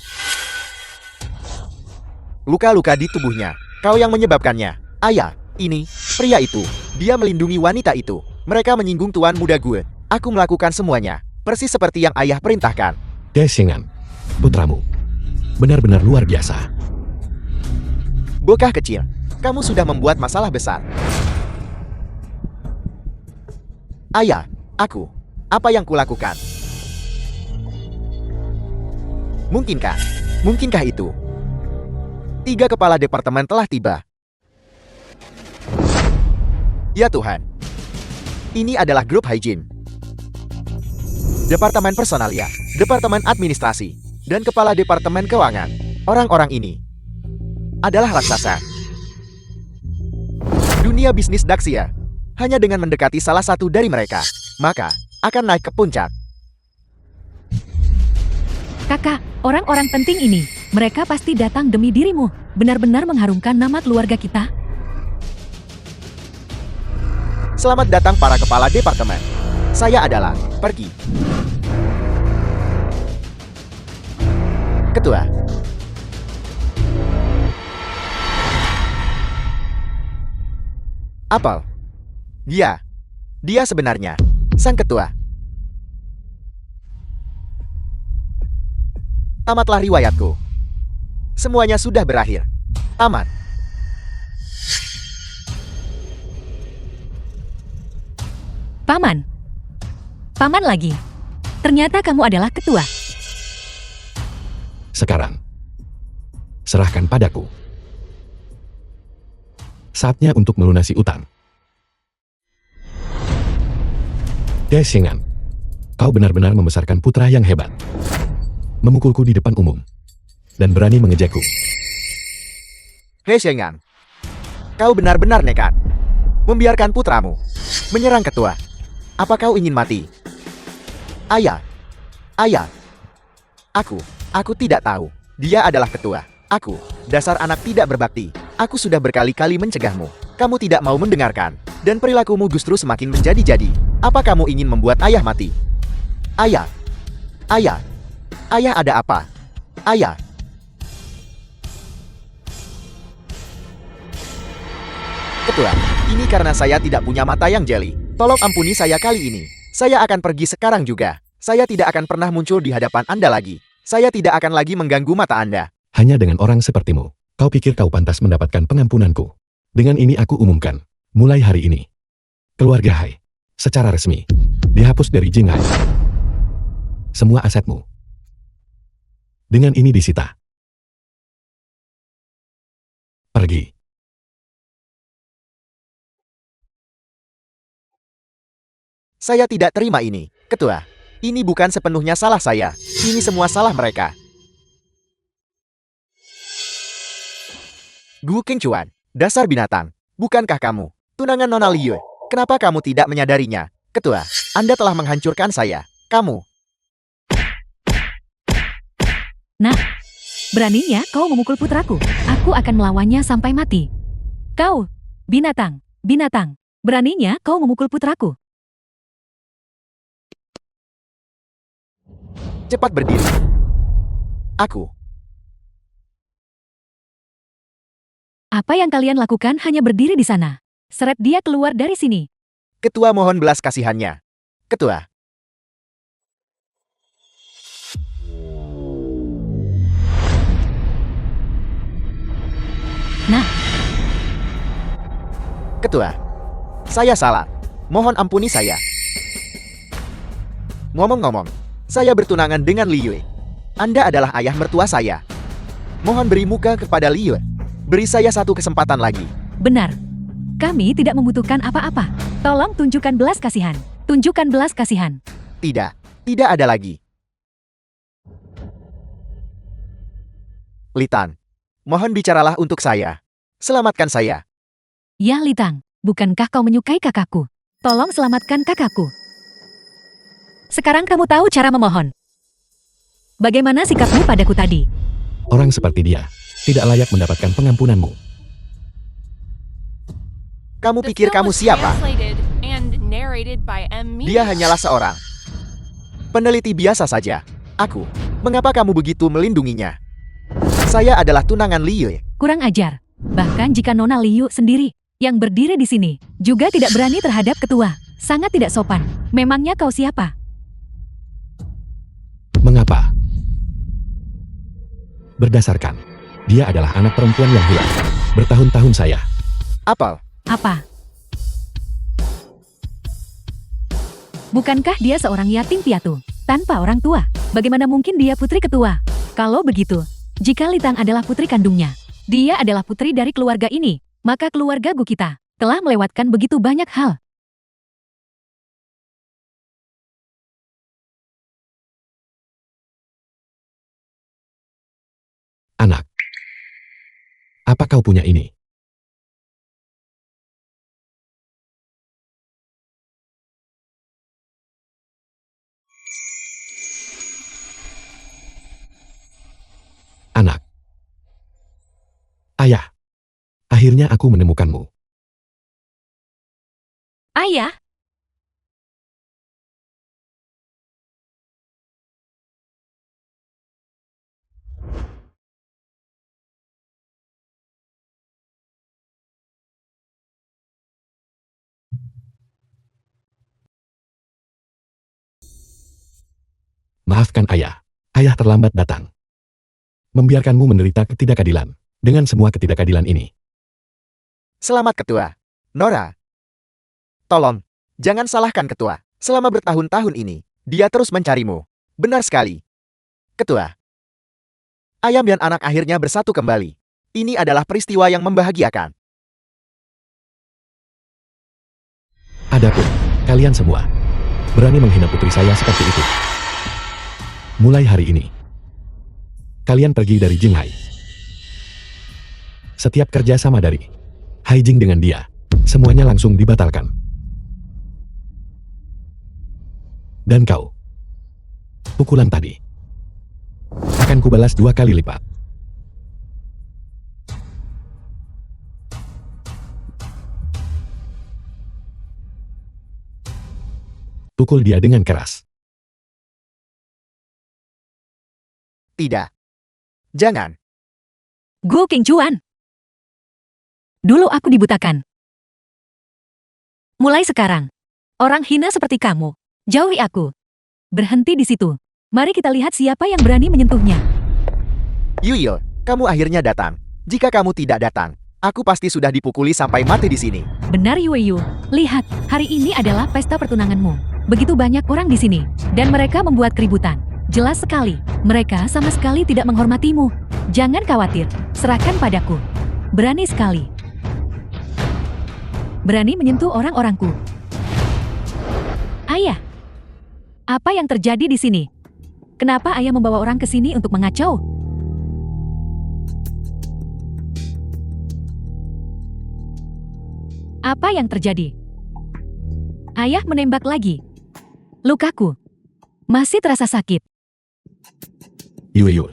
Luka-luka di tubuhnya. Kau yang menyebabkannya. Ayah, ini, pria itu. Dia melindungi wanita itu. Mereka menyinggung tuan muda gue. Aku melakukan semuanya. Persis seperti yang ayah perintahkan. Desingan. Putramu. Benar-benar luar biasa. Bocah kecil. Kamu sudah membuat masalah besar. Ayah, aku. Apa yang kulakukan? Mungkinkah? Mungkinkah itu? 3 kepala departemen telah tiba. Ya Tuhan. Ini adalah grup hygiene. Departemen personalia, departemen administrasi, dan kepala departemen keuangan. Orang-orang ini adalah raksasa. Dunia bisnis Daxia. Hanya dengan mendekati salah satu dari mereka, maka akan naik ke puncak. Kakak, orang-orang penting ini, mereka pasti datang demi dirimu. Benar-benar mengharumkan nama keluarga kita. Selamat datang para kepala departemen. Saya adalah pergi. Ketua. Apel. Dia sebenarnya sang ketua. Tamatlah riwayatku. Semuanya sudah berakhir. Tamat. Paman. Paman lagi. Ternyata kamu adalah ketua. Sekarang, serahkan padaku. Saatnya untuk melunasi utang. Desingan, kau benar-benar membesarkan putra yang hebat. Memukulku di depan umum. Dan berani mengejekku. Hei Shengan. Kau benar-benar nekat. Membiarkan putramu menyerang ketua. Apa kau ingin mati? Ayah. Aku tidak tahu. Dia adalah ketua. Aku, dasar anak tidak berbakti. Aku sudah berkali-kali mencegahmu. Kamu tidak mau mendengarkan. Dan perilakumu justru semakin menjadi-jadi. Apa kamu ingin membuat ayah mati? Ayah ada apa? Ayah. Ketua, ini karena saya tidak punya mata yang jeli. Tolong ampuni saya kali ini. Saya akan pergi sekarang juga. Saya tidak akan pernah muncul di hadapan Anda lagi. Saya tidak akan lagi mengganggu mata Anda. Hanya dengan orang sepertimu, kau pikir kau pantas mendapatkan pengampunanku. Dengan ini aku umumkan, mulai hari ini, keluarga Hai, secara resmi, dihapus dari Jinghai. Semua asetmu. Dengan ini disita. Pergi. Saya tidak terima ini, Ketua. Ini bukan sepenuhnya salah saya. Ini semua salah mereka. Gu Kengcuan, dasar binatang. Bukankah kamu tunangan Nona Liu? Kenapa kamu tidak menyadarinya? Ketua, Anda telah menghancurkan saya. Kamu. Nah, beraninya kau memukul putraku. Aku akan melawannya sampai mati. Kau, binatang. Beraninya kau memukul putraku. Cepat berdiri. Aku. Apa yang kalian lakukan hanya berdiri di sana. Seret dia keluar dari sini. Ketua mohon belas kasihannya. Ketua. Nah, Ketua. Saya salah. Mohon ampuni saya. Ngomong-ngomong, saya bertunangan dengan Liyue. Anda adalah ayah mertua saya. Mohon beri muka kepada Liyue. Beri saya satu kesempatan lagi. benar. Kami tidak membutuhkan apa-apa. Tolong tunjukkan belas kasihan. Tunjukkan belas kasihan. Tidak. Tidak ada lagi. Litan. Mohon bicaralah untuk saya. Selamatkan saya. Ya Litang, bukankah kau menyukai kakakku? Tolong selamatkan kakakku. Sekarang kamu tahu cara memohon. Bagaimana sikapmu padaku tadi? Orang seperti dia tidak layak mendapatkan pengampunanmu. Kamu The pikir film kamu was siapa? translated and narrated by M. Dia Meeks. hanyalah seorang peneliti biasa saja. Aku. Mengapa kamu begitu melindunginya? Saya adalah tunangan Liyue. Kurang ajar. Bahkan jika Nona Liu sendiri yang berdiri di sini juga tidak berani terhadap ketua. Sangat tidak sopan. Memangnya kau siapa? Mengapa? Berdasarkan, dia adalah anak perempuan yang hilang. Bertahun-tahun saya. Apel. Apa? Bukankah dia seorang yatim piatu, tanpa orang tua? Bagaimana mungkin dia putri ketua? Kalau begitu, jika Litang adalah putri kandungnya, dia adalah putri dari keluarga ini, maka keluarga Gu kita telah melewatkan begitu banyak hal. Anak. Apa kau punya ini? Anak. Ayah. Akhirnya aku menemukanmu. Ayah, Maafkan ayah. Ayah terlambat datang. Membiarkanmu menderita ketidakadilan. Dengan semua ketidakadilan ini. Selamat ketua. Nora. Tolong. Jangan salahkan ketua. Selama bertahun-tahun ini, dia terus mencarimu. Benar sekali. Ketua. Ayam dan anak akhirnya bersatu kembali. Ini adalah peristiwa yang membahagiakan. Adapun, kalian semua berani menghina putri saya seperti itu. Mulai hari ini, kalian pergi dari Jinghai. Setiap kerja sama dari Haijing dengan dia, semuanya langsung dibatalkan. Dan kau, pukulan tadi akan kubalas 2 kali lipat. Pukul dia dengan keras. Tidak. Jangan. Gu Qingchuan. Dulu aku dibutakan. Mulai sekarang, orang hina seperti kamu, jauhi aku. Berhenti di situ. Mari kita lihat siapa yang berani menyentuhnya. Yuyo, kamu akhirnya datang. Jika kamu tidak datang, aku pasti sudah dipukuli sampai mati di sini. Benar Yueyu, lihat, hari ini adalah pesta pertunanganmu. Begitu banyak orang di sini, dan mereka membuat keributan. Jelas sekali, mereka sama sekali tidak menghormatimu. Jangan khawatir, serahkan padaku. Berani sekali. Berani menyentuh orang-orangku. Ayah, apa yang terjadi di sini? Kenapa ayah membawa orang ke sini untuk mengacau? Apa yang terjadi? Ayah menembak lagi. Lukaku masih terasa sakit. Yueyu,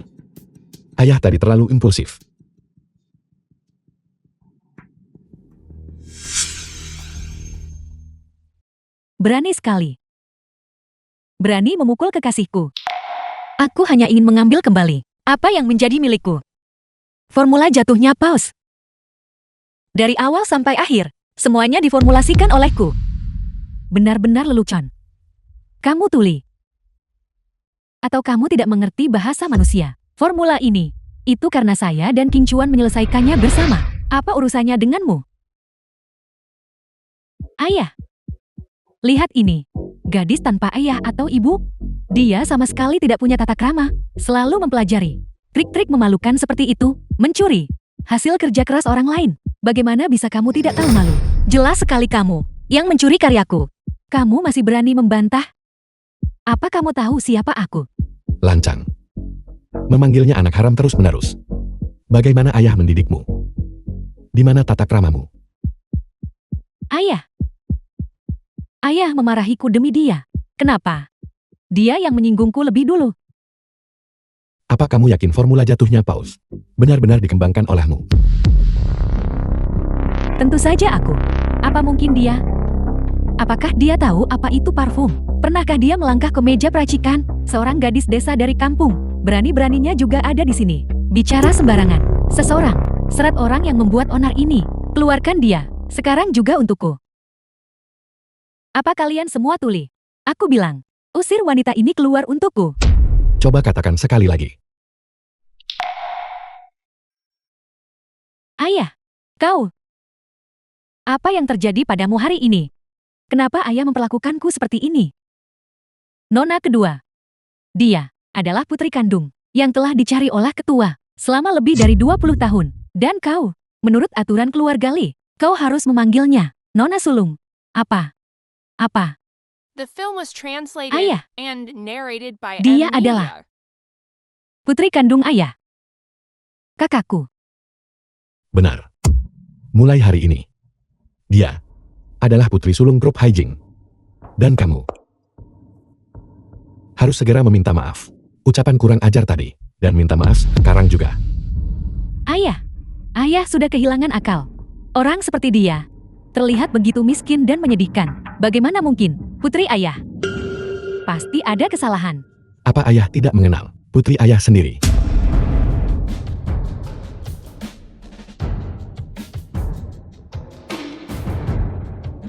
ayah tadi terlalu impulsif. Berani sekali. Berani memukul kekasihku. Aku hanya ingin mengambil kembali apa yang menjadi milikku. Formula jatuhnya paus. Dari awal sampai akhir, Semuanya diformulasikan olehku. Benar-benar lelucon. Kamu tuli. Atau kamu tidak mengerti bahasa manusia? Formula ini, itu karena saya dan King Chuan menyelesaikannya bersama. Apa urusannya denganmu? Ayah. Lihat ini. Gadis tanpa ayah atau ibu. Dia sama sekali tidak punya tata krama. Selalu mempelajari. Trik-trik memalukan seperti itu. Mencuri. Hasil kerja keras orang lain. Bagaimana bisa kamu tidak tahu malu? Jelas sekali kamu yang mencuri karyaku. Kamu masih berani membantah? Apa kamu tahu siapa aku? Lancang. Memanggilnya anak haram terus-menerus. Bagaimana ayah mendidikmu? Di mana tata kramamu? Ayah. Ayah memarahiku demi dia. Kenapa? Dia yang menyinggungku lebih dulu. Apa kamu yakin formula jatuhnya paus benar-benar dikembangkan olehmu? Tentu saja aku. Apa mungkin dia? Apakah dia tahu apa itu parfum? Pernahkah dia melangkah ke meja peracikan? Seorang gadis desa dari kampung. Berani-beraninya juga ada di sini. Bicara sembarangan. Seseorang. Serat orang yang membuat onar ini. Keluarkan dia. Sekarang juga untukku. Apa kalian semua tuli? Aku bilang, usir wanita ini keluar untukku. Coba katakan sekali lagi. Ayah, kau. Apa yang terjadi padamu hari ini? Kenapa ayah memperlakukanku seperti ini? Nona kedua. Dia adalah putri kandung yang telah dicari oleh ketua selama lebih dari 20 tahun. Dan kau, menurut aturan keluarga Li, kau harus memanggilnya Nona sulung. Apa? The film was translated Ayah. and narrated by Dia M. adalah- Media. Putri kandung ayah. Kakakku. Benar. Mulai hari ini, dia adalah putri sulung grup Haijing. Dan kamu harus segera meminta maaf. Ucapan kurang ajar tadi, dan minta maaf sekarang juga. Ayah sudah kehilangan akal. Orang seperti dia terlihat begitu miskin dan menyedihkan. Bagaimana mungkin, putri ayah? Pasti ada kesalahan. Apa ayah tidak mengenal putri ayah sendiri?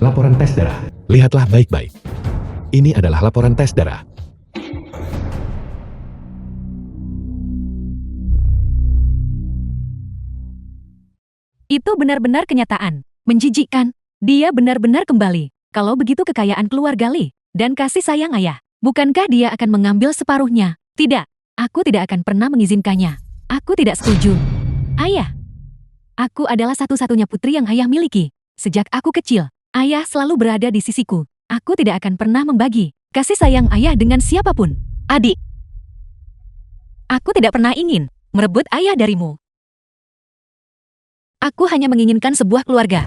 Laporan tes darah. Lihatlah baik-baik. Ini adalah laporan tes darah. Itu benar-benar kenyataan. Menjijikkan. Dia benar-benar kembali. Kalau begitu kekayaan keluarga Li dan kasih sayang ayah, bukankah dia akan mengambil separuhnya? Tidak. Aku tidak akan pernah mengizinkannya. Aku tidak setuju. Ayah. Aku adalah satu-satunya putri yang ayah miliki. Sejak aku kecil, ayah selalu berada di sisiku. Aku tidak akan pernah membagi kasih sayang ayah dengan siapapun. Adik. Aku tidak pernah ingin merebut ayah darimu. Aku hanya menginginkan sebuah keluarga.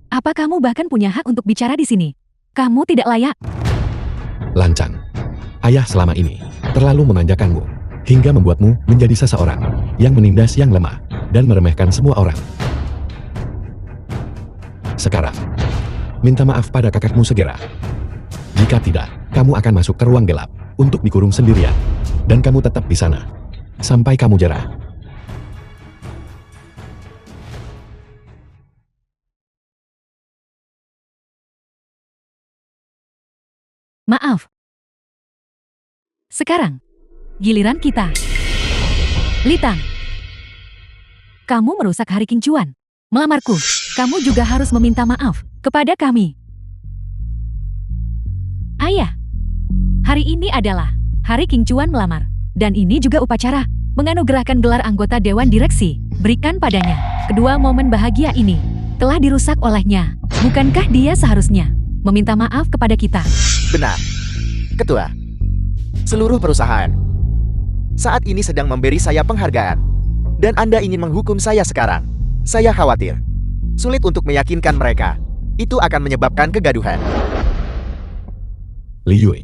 Apa kamu bahkan punya hak untuk bicara di sini? Kamu tidak layak. Lancang. Ayah selama ini terlalu memanjakanmu, hingga membuatmu menjadi seseorang yang menindas yang lemah dan meremehkan semua orang. Sekarang, minta maaf pada kakakmu segera. Jika tidak, kamu akan masuk ke ruang gelap untuk dikurung sendirian. Dan kamu tetap di sana sampai kamu jerah. Maaf. Sekarang, giliran kita. Litang. Kamu merusak hari King Chuan. Melamarku. Kamu juga harus meminta maaf kepada kami. Ayah. Hari ini adalah hari King Chuan melamar. Dan ini juga upacara menganugerahkan gelar anggota Dewan Direksi. Berikan padanya. Kedua momen bahagia ini telah dirusak olehnya. Bukankah dia seharusnya meminta maaf kepada kita? Benar. Ketua. Seluruh perusahaan saat ini sedang memberi saya penghargaan. Dan Anda ingin menghukum saya sekarang. Saya khawatir. Sulit untuk meyakinkan mereka. Itu akan menyebabkan kegaduhan. Li Yui.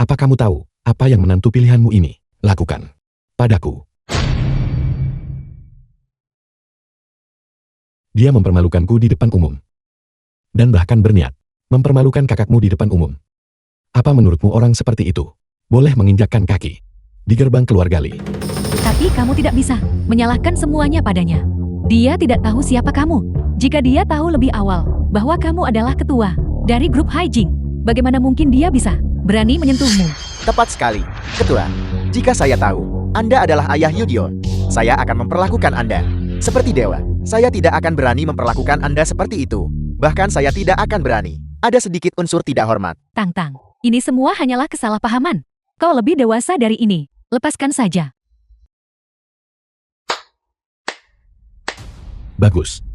Apa kamu tahu apa yang menantu pilihanmu ini lakukan padaku? Dia mempermalukanku di depan umum. Dan bahkan berniat mempermalukan kakakmu di depan umum. Apa menurutmu orang seperti itu boleh menginjakkan kaki di gerbang keluarga Li? Tapi kamu tidak bisa menyalahkan semuanya padanya. Dia tidak tahu siapa kamu. Jika dia tahu lebih awal bahwa kamu adalah ketua dari grup Haijing, bagaimana mungkin dia bisa berani menyentuhmu? Tepat sekali, Ketua. Jika saya tahu Anda adalah ayah Yudhyo, saya akan memperlakukan Anda seperti dewa. Saya tidak akan berani memperlakukan Anda seperti itu. Bahkan saya tidak akan berani. Ada sedikit unsur tidak hormat. Tang-Tang, ini semua hanyalah kesalahpahaman. Kau lebih dewasa dari ini. Lepaskan saja. Bagus.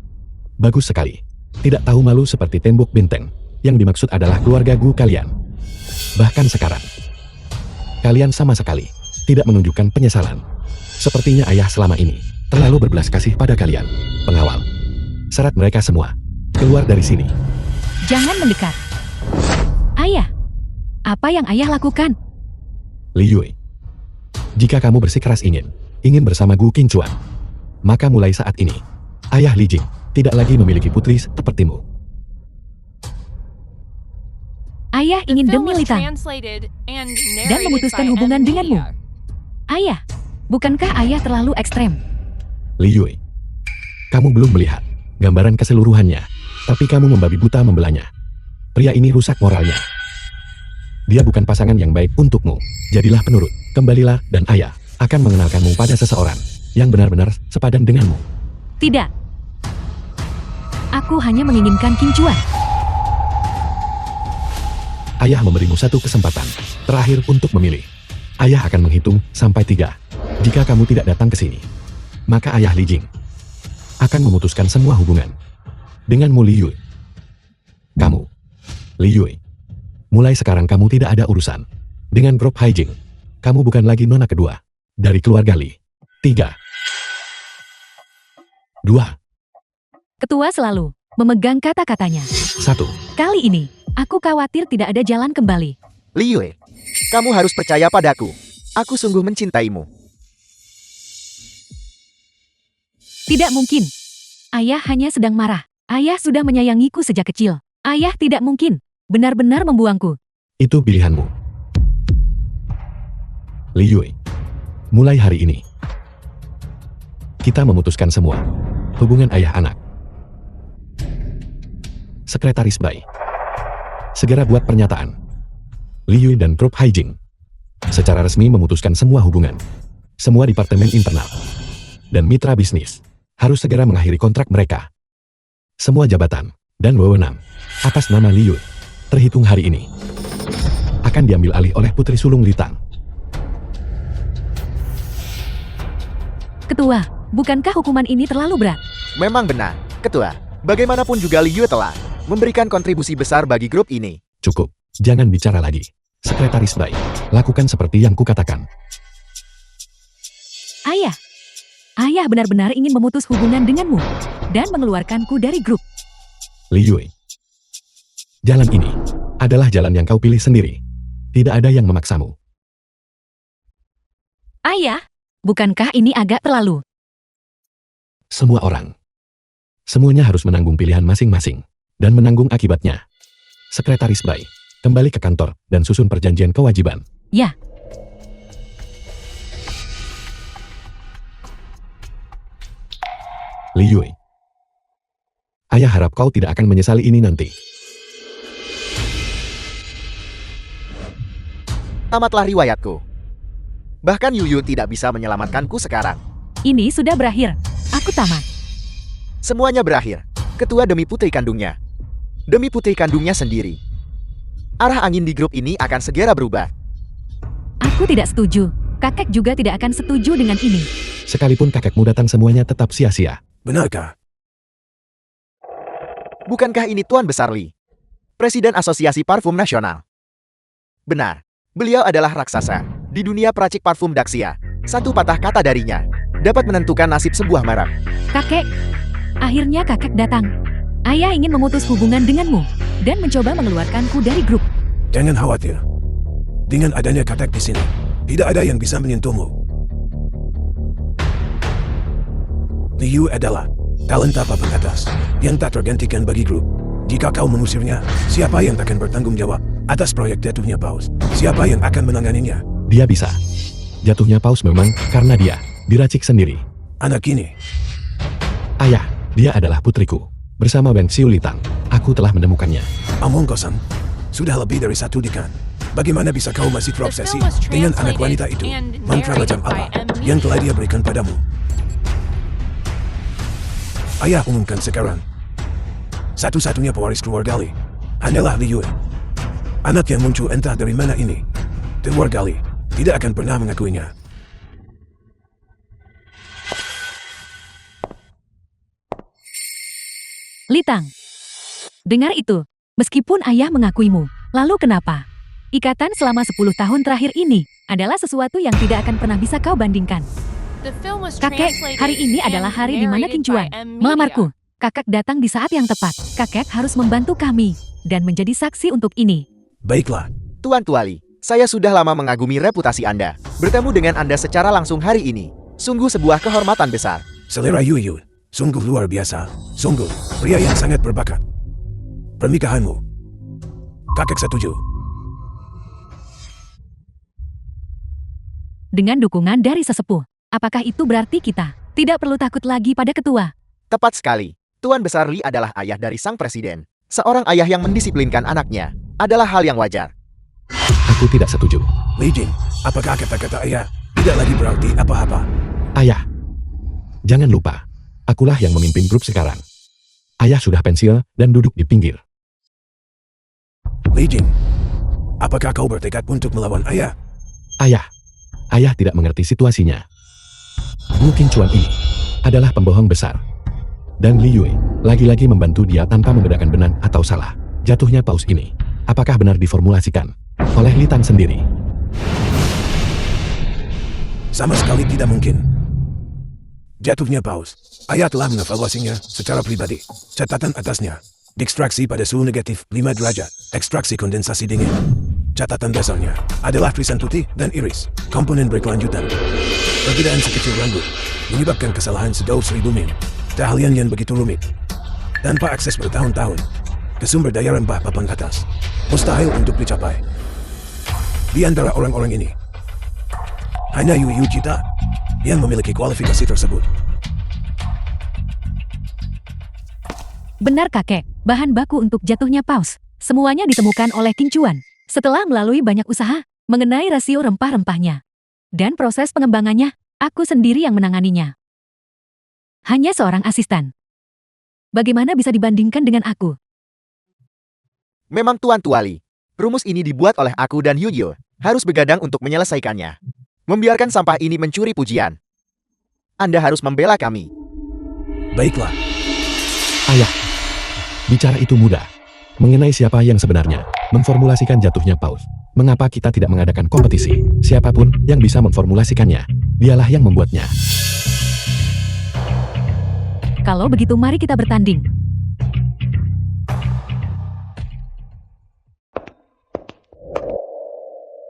Bagus sekali. Tidak tahu malu seperti tembok benteng. Yang dimaksud adalah keluarga Gu kalian. Bahkan sekarang, kalian sama sekali tidak menunjukkan penyesalan. Sepertinya ayah selama ini terlalu berbelas kasih pada kalian. Pengawal, seret mereka semua keluar dari sini. Jangan mendekat. Ayah, apa yang ayah lakukan? Li Yui, jika kamu bersikeras ingin bersama Gu Qingchuan, maka mulai saat ini, ayah Li Jing tidak lagi memiliki putri sepertimu. Ayah The ingin film demi was Litang translated and dan narrated memutuskan by hubungan N. denganmu. Media. Ayah, bukankah ayah terlalu ekstrem? Li Yui, kamu belum melihat gambaran keseluruhannya, tapi kamu membabi buta membelanya. Pria ini rusak moralnya. Dia bukan pasangan yang baik untukmu. Jadilah penurut, kembalilah, dan ayah akan mengenalkanmu pada seseorang yang benar-benar sepadan denganmu. Tidak. Aku hanya menginginkan Qingchuan. Ayah memberimu satu kesempatan terakhir untuk memilih. Ayah akan menghitung sampai 3. Jika kamu tidak datang ke sini, maka ayah Li Jing akan memutuskan semua hubungan denganmu, Li Yui. Kamu, Li Yui, mulai sekarang kamu tidak ada urusan dengan grup Haijing. Kamu bukan lagi nona kedua dari keluarga Li. 3, 2, Ketua selalu memegang kata-katanya. 1. Kali ini, aku khawatir tidak ada jalan kembali. Li Yui, kamu harus percaya padaku. Aku sungguh mencintaimu. Tidak mungkin. Ayah hanya sedang marah. Ayah sudah menyayangiku sejak kecil. Ayah tidak mungkin benar-benar membuangku. Itu pilihanmu. Li Yui, mulai hari ini, kita memutuskan semua hubungan ayah anak. Sekretaris Bai, segera buat pernyataan. Li Yui dan grup Haijing secara resmi memutuskan semua hubungan. Semua departemen internal dan mitra bisnis harus segera mengakhiri kontrak mereka. Semua jabatan dan wewenang atas nama Li Yui terhitung hari ini akan diambil alih oleh putri sulung Litang. Ketua, bukankah hukuman ini terlalu berat? Memang benar, Ketua. Bagaimanapun juga Li Yui telah memberikan kontribusi besar bagi grup ini. Cukup, jangan bicara lagi. Sekretaris Bai, lakukan seperti yang kukatakan. Ayah, ayah benar-benar ingin memutus hubungan denganmu dan mengeluarkanku dari grup. Li Yui, jalan ini adalah jalan yang kau pilih sendiri. Tidak ada yang memaksamu. Ayah, bukankah ini agak terlalu? Semua orang, semuanya harus menanggung pilihan masing-masing dan menanggung akibatnya. Sekretaris Bai, kembali ke kantor dan susun perjanjian kewajiban. Ya. Li Yui, ayah harap kau tidak akan menyesali ini nanti. Tamatlah riwayatku. Bahkan Yu Yu tidak bisa menyelamatkanku sekarang. Ini sudah berakhir. Aku tamat. Semuanya berakhir. Ketua demi putri kandungnya. Demi putri kandungnya sendiri. Arah angin di grup ini akan segera berubah. Aku tidak setuju. Kakek juga tidak akan setuju dengan ini. Sekalipun kakekmu datang semuanya tetap sia-sia. Benarkah? Bukankah ini Tuan Besar Li? Presiden Asosiasi Parfum Nasional. Benar. Beliau adalah raksasa di dunia peracik parfum Daxia. Satu patah kata darinya dapat menentukan nasib sebuah merek. Kakek, akhirnya kakek datang. Ayah ingin memutus hubungan denganmu dan mencoba mengeluarkanku dari grup. Jangan khawatir. Dengan adanya kakek di sini, tidak ada yang bisa menyentuhmu. Li Yui adalah talenta papan atas yang tak tergantikan bagi grup. Jika kau mengusirnya, siapa yang akan bertanggung jawab atas proyek jatuhnya Paus? Siapa yang akan menanganinya? Dia bisa. Jatuhnya Paus memang karena dia diracik sendiri. Anak ini, Ayah, dia adalah putriku. Bersama Wen Xiu Litang, aku telah menemukannya. Omong kosong. Sudah lebih dari 1 dekade. Bagaimana bisa kau masih terobsesi dengan anak wanita itu? Mantra macam apa yang telah dia berikan padamu? Ayah umumkan sekarang. Satu-satunya pewaris keluarga Li adalah Li Yue. Anak yang muncul entah dari mana ini. Keluarga Li tidak akan pernah mengakuinya. Litang, dengar itu. Meskipun ayah mengakuimu, lalu kenapa? Ikatan selama 10 tahun terakhir ini adalah sesuatu yang tidak akan pernah bisa kau bandingkan. The film was Kakek, translated hari ini and adalah hari di mana narrated Kincuan by M. melamarku. Kakek datang di saat yang tepat. Kakek harus membantu kami dan menjadi saksi untuk ini. Baiklah, Tuan Tuali, saya sudah lama mengagumi reputasi Anda. Bertemu dengan Anda secara langsung hari ini. Sungguh sebuah kehormatan besar. selera Yu sungguh luar biasa. Sungguh, pria yang sangat berbakat. Pernikahanmu. Kakek setuju. Dengan dukungan dari sesepuh, apakah itu berarti kita tidak perlu takut lagi pada ketua? Tepat sekali. Tuan Besar Li adalah ayah dari sang presiden. Seorang ayah yang mendisiplinkan anaknya adalah hal yang wajar. Aku tidak setuju. Li Jing, apakah kata-kata ayah tidak lagi berarti apa-apa? Ayah, jangan lupa, akulah yang memimpin grup sekarang. Ayah sudah pensiun dan duduk di pinggir. Li Jing, apakah kau bertekad untuk melawan ayah? Ayah tidak mengerti situasinya. Wu Qingchuan ini adalah pembohong besar. Dan Li Yue lagi-lagi membantu dia tanpa membedakan benar atau salah. Jatuhnya paus ini, apakah benar diformulasikan oleh Li Tang sendiri? Sama sekali tidak mungkin. Jatuhnya paus. Ayah telah mengevaluasinya secara pribadi. Catatan atasnya. Distraksi pada suhu negatif 5 derajat. Ekstraksi kondensasi dingin. Catatan dasarnya adalah trisan putih dan iris. Komponen berkelanjutan. Perbedaan sekecil rambut menyebabkan kesalahan sejauh 1000 mil. Keahlian yang begitu rumit. Tanpa akses bertahun-tahun ke sumber daya rempah papan atas. Mustahil untuk dicapai. Di antara orang-orang ini, hanya Yu Jita yang memiliki kualifikasi tersebut. Benar kakek, bahan baku untuk jatuhnya paus. Semuanya ditemukan oleh Qingchuan setelah melalui banyak usaha mengenai rasio rempah-rempahnya. Dan proses pengembangannya, aku sendiri yang menanganinya. Hanya seorang asisten. Bagaimana bisa dibandingkan dengan aku? Memang Tuan Tuali, rumus ini dibuat oleh aku dan Yu harus begadang untuk menyelesaikannya. Membiarkan sampah ini mencuri pujian. Anda harus membela kami. Baiklah, Ayah, bicara itu mudah. Mengenai siapa yang sebenarnya memformulasikan jatuhnya paus. Mengapa kita tidak mengadakan kompetisi? Siapapun yang bisa memformulasikannya, dialah yang membuatnya. Kalau begitu mari kita bertanding.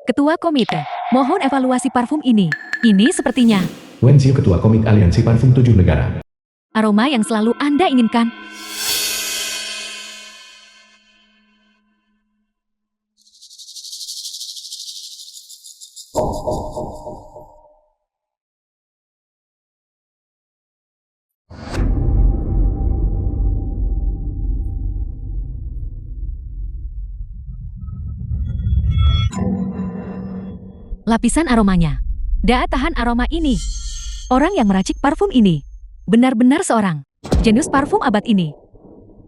Ketua Komite, mohon evaluasi parfum ini. Ini sepertinya Wen Xiu, Ketua Komite Aliansi Parfum 7 Negara. aroma yang selalu Anda inginkan. Lapisan aromanya. Tahan aroma ini. Orang yang meracik parfum ini benar-benar seorang jenius parfum abad ini.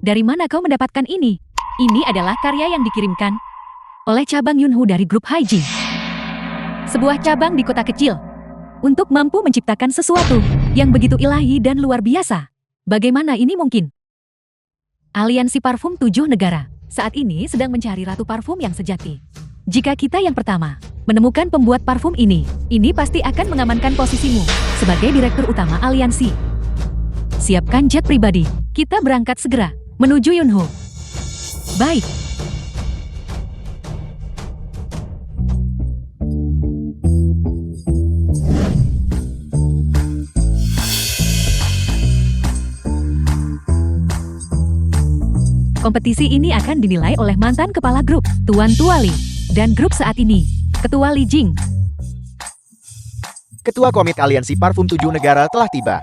Dari mana kau mendapatkan ini? Ini adalah karya yang dikirimkan oleh cabang Yunhu dari grup Haijing. Sebuah cabang di kota kecil untuk mampu menciptakan sesuatu yang begitu ilahi dan luar biasa. Bagaimana ini mungkin? Aliansi Parfum 7 Negara saat ini sedang mencari ratu parfum yang sejati. Jika kita yang pertama menemukan pembuat parfum ini pasti akan mengamankan posisimu sebagai direktur utama aliansi. Siapkan jet pribadi, kita berangkat segera menuju Yunhu. Baik. Kompetisi ini akan dinilai oleh mantan kepala grup, Tuan Tuali, dan grup saat ini, Ketua Li Jing. Ketua Komite Aliansi Parfum 7 Negara telah tiba.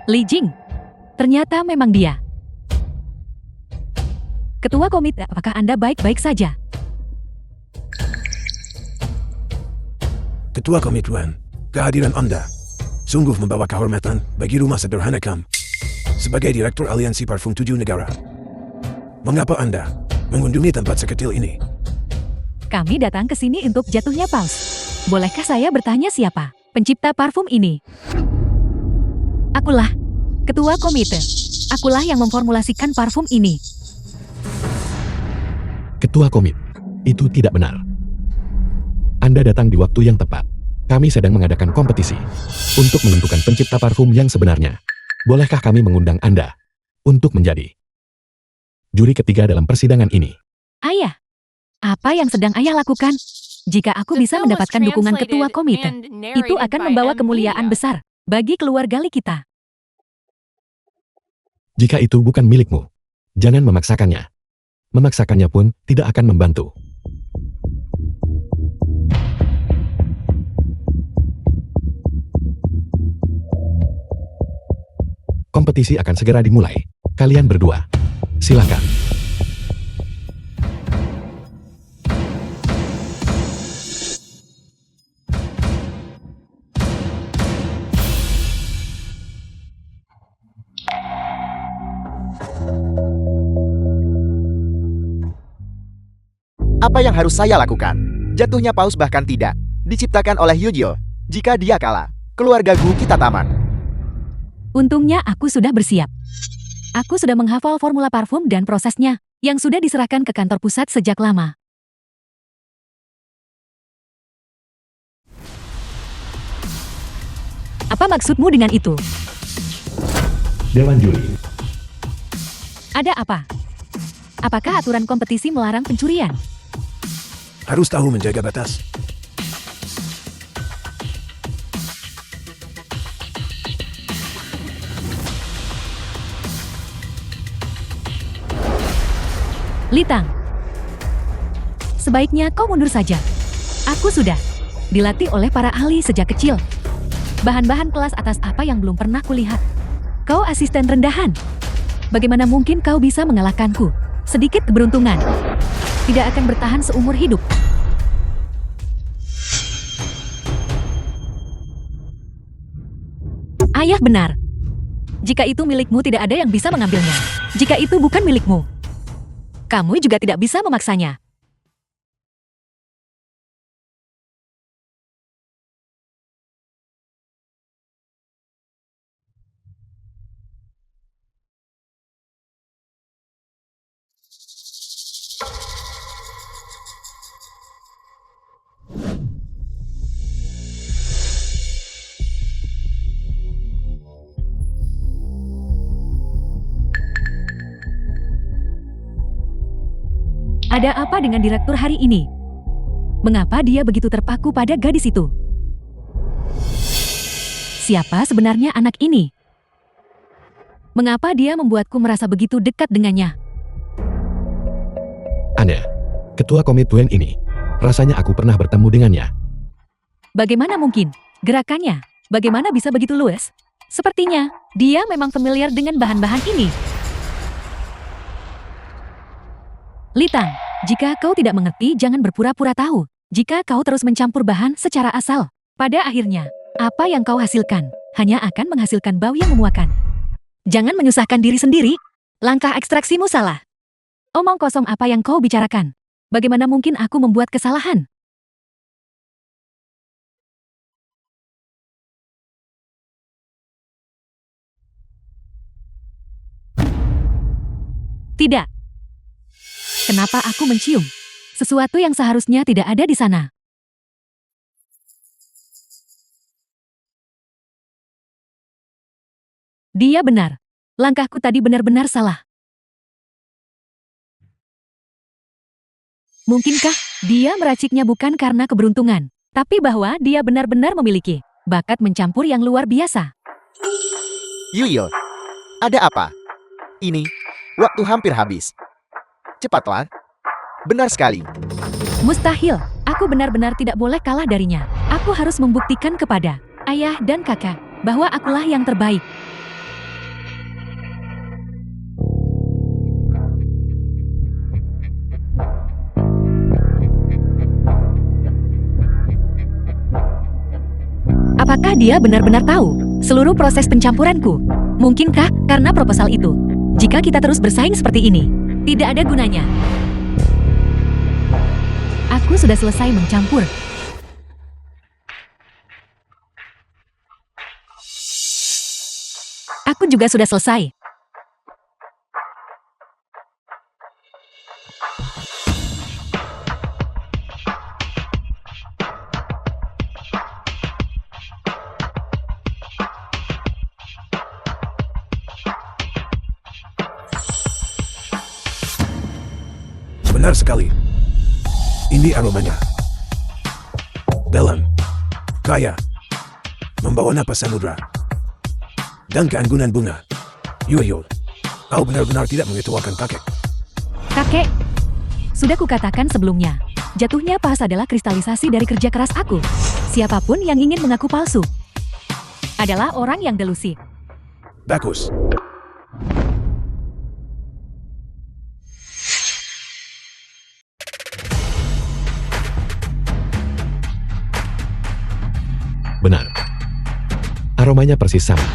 Li Jing. Ternyata memang dia. Ketua komite, apakah Anda baik-baik saja? Ketua Komituan, kehadiran Anda sungguh membawa kehormatan bagi rumah sederhana kami. Sebagai Direktur Aliansi Parfum 7 Negara, mengapa Anda mengunjungi tempat sekecil ini? Kami datang ke sini untuk jatuhnya paus. Bolehkah saya bertanya siapa pencipta parfum ini? Akulah ketua komite. Akulah yang memformulasikan parfum ini. Ketua komit, itu tidak benar. Anda datang di waktu yang tepat. Kami sedang mengadakan kompetisi untuk menentukan pencipta parfum yang sebenarnya. Bolehkah kami mengundang Anda untuk menjadi juri ketiga dalam persidangan ini? Ayah, apa yang sedang ayah lakukan? Jika aku bisa mendapatkan dukungan ketua komite, itu akan membawa kemuliaan besar bagi keluarga Li kita. Jika itu bukan milikmu, jangan memaksakannya. Memaksakannya pun tidak akan membantu. Kompetisi akan segera dimulai. Kalian berdua, silakan. Apa yang harus saya lakukan? Jatuhnya paus bahkan tidak diciptakan oleh Yujil. Jika dia kalah, keluarga Gu kita tamat. Untungnya aku sudah bersiap. Aku sudah menghafal formula parfum dan prosesnya, yang sudah diserahkan ke kantor pusat sejak lama. Apa maksudmu dengan itu? Dewan juri, Ada apa? Apakah aturan kompetisi melarang pencurian? Harus tahu menjaga batas. Litang, sebaiknya kau mundur saja. Aku sudah dilatih oleh para ahli sejak kecil. Bahan-bahan kelas atas apa yang belum pernah kulihat. Kau asisten rendahan. Bagaimana mungkin kau bisa mengalahkanku? Sedikit keberuntungan tidak akan bertahan seumur hidup. Ayah benar. Jika itu milikmu, tidak ada yang bisa mengambilnya. Jika itu bukan milikmu, kamu juga tidak bisa memaksanya. Ada apa dengan direktur hari ini? Mengapa dia begitu terpaku pada gadis itu? Siapa sebenarnya anak ini? Mengapa dia membuatku merasa begitu dekat dengannya? Anda, ketua komitmen ini. Rasanya aku pernah bertemu dengannya. Bagaimana mungkin? Gerakannya, bagaimana bisa begitu luas? Sepertinya, dia memang familiar dengan bahan-bahan ini. Litang, jika kau tidak mengerti, jangan berpura-pura tahu. Jika kau terus mencampur bahan secara asal, pada akhirnya, apa yang kau hasilkan hanya akan menghasilkan bau yang memuakan. Jangan menyusahkan diri sendiri. Langkah ekstraksimu salah. Omong kosong apa yang kau bicarakan. Bagaimana mungkin aku membuat kesalahan? Tidak. Kenapa aku mencium sesuatu yang seharusnya tidak ada di sana? Dia benar. Langkahku tadi benar-benar salah. Mungkinkah dia meraciknya bukan karena keberuntungan, tapi bahwa dia benar-benar memiliki bakat mencampur yang luar biasa? Yuyil, ada apa? Ini, waktu hampir habis. Cepatlah. Benar sekali. Mustahil, aku benar-benar tidak boleh kalah darinya. Aku harus membuktikan kepada ayah dan kakak bahwa akulah yang terbaik. Apakah dia benar-benar tahu seluruh proses pencampuranku? Mungkinkah karena proposal itu? Jika kita terus bersaing seperti ini, tidak ada gunanya. Aku sudah selesai mencampur. Aku juga sudah selesai. Benar sekali. Ini aromanya. Dalam, kaya, membawa napas samudra, dan keanggunan bunga. Yuyo, kau benar-benar tidak mengecewakan kakek. Kakek, sudah kukatakan sebelumnya, jatuhnya Paus adalah kristalisasi dari kerja keras aku. Siapapun yang ingin mengaku palsu adalah orang yang delusi. Bagus. Benar. Aromanya persis sama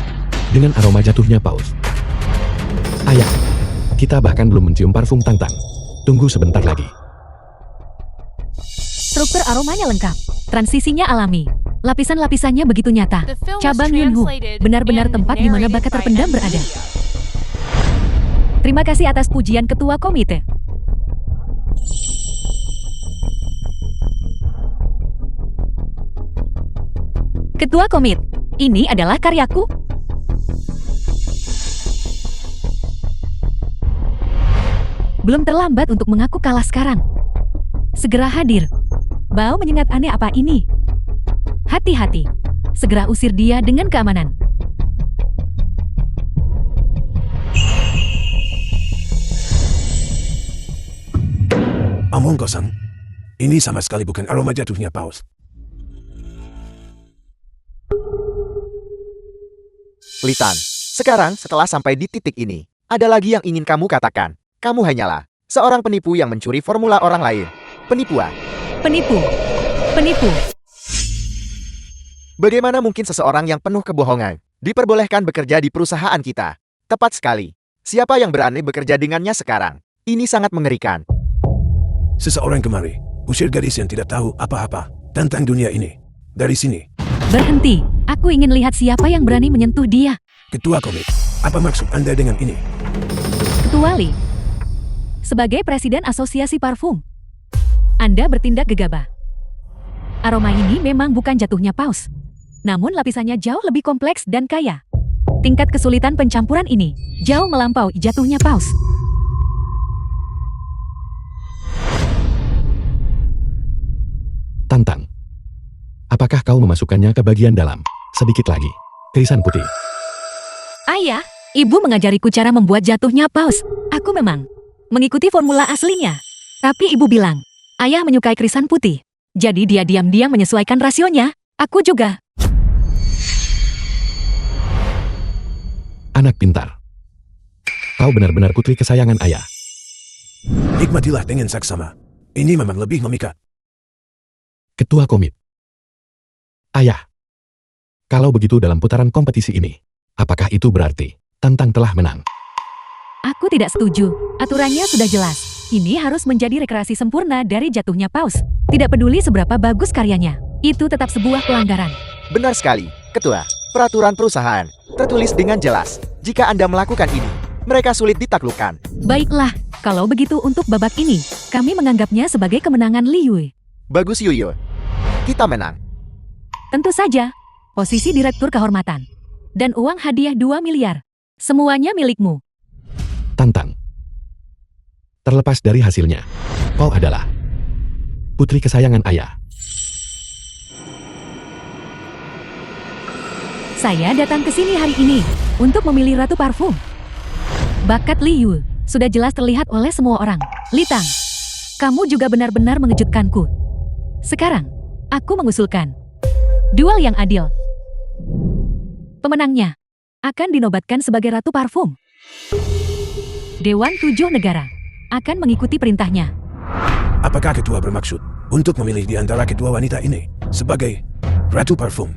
dengan aroma jatuhnya Paus. Ayah, kita bahkan belum mencium parfum Tantang. Tunggu sebentar lagi. Struktur aromanya lengkap, transisinya alami, lapisan-lapisannya begitu nyata. The film was Cabang Yunhu, translated benar-benar and tempat di mana narrated bakat by terpendam Emilia. berada. Terima kasih atas pujian ketua komite. Ketua komit, ini adalah karyaku. Belum terlambat untuk mengaku kalah sekarang. Segera hadir. Bau menyengat aneh apa ini? Hati-hati. Segera usir dia dengan keamanan. Omong kosong. Ini sama sekali bukan aroma jatuhnya Paus. Litan, sekarang setelah sampai di titik ini, ada lagi yang ingin kamu katakan. Kamu hanyalah seorang penipu yang mencuri formula orang lain. Penipuan. Penipu. Penipu. Bagaimana mungkin seseorang yang penuh kebohongan diperbolehkan bekerja di perusahaan kita? Tepat sekali. Siapa yang berani bekerja dengannya sekarang? Ini sangat mengerikan. Seseorang kemari, usir gadis yang tidak tahu apa-apa tentang dunia ini. Dari sini. Berhenti. Aku ingin lihat siapa yang berani menyentuh dia. Ketua komit, apa maksud Anda dengan ini? Ketua Lee. Sebagai Presiden Asosiasi Parfum, Anda bertindak gegabah. Aroma ini memang bukan jatuhnya Paus. Namun lapisannya jauh lebih kompleks dan kaya. Tingkat kesulitan pencampuran ini jauh melampaui jatuhnya Paus. Tantang. Apakah kau memasukkannya ke bagian dalam? Sedikit lagi. Krisan putih. Ayah, ibu mengajariku cara membuat jatuhnya Paus. Aku memang mengikuti formula aslinya. Tapi ibu bilang, ayah menyukai krisan putih. Jadi dia diam-diam menyesuaikan rasionya. Aku juga. Anak pintar. Kau benar-benar putri kesayangan ayah. Nikmatilah dengan saksama. Ini memang lebih memikat. Ketua komit. Ayah. Kalau begitu dalam putaran kompetisi ini, apakah itu berarti Tantang telah menang? Aku tidak setuju. Aturannya sudah jelas. Ini harus menjadi rekreasi sempurna dari jatuhnya Paus. Tidak peduli seberapa bagus karyanya. Itu tetap sebuah pelanggaran. Benar sekali, Ketua. Peraturan perusahaan tertulis dengan jelas. Jika Anda melakukan ini, mereka sulit ditaklukkan. Baiklah, kalau begitu untuk babak ini, kami menganggapnya sebagai kemenangan Liu. Bagus Yuyo. Kita menang. Tentu saja, posisi Direktur Kehormatan. Dan uang hadiah 2 miliar. Semuanya milikmu. Tantang. Terlepas dari hasilnya, kau adalah putri kesayangan ayah. Saya datang ke sini hari ini untuk memilih Ratu Parfum. Bakat Liu sudah jelas terlihat oleh semua orang. Litang, kamu juga benar-benar mengejutkanku. Sekarang, aku mengusulkan duel yang adil. Pemenangnya akan dinobatkan sebagai Ratu Parfum. Dewan 7 negara akan mengikuti perintahnya. Apakah ketua bermaksud untuk memilih di antara kedua wanita ini sebagai Ratu Parfum?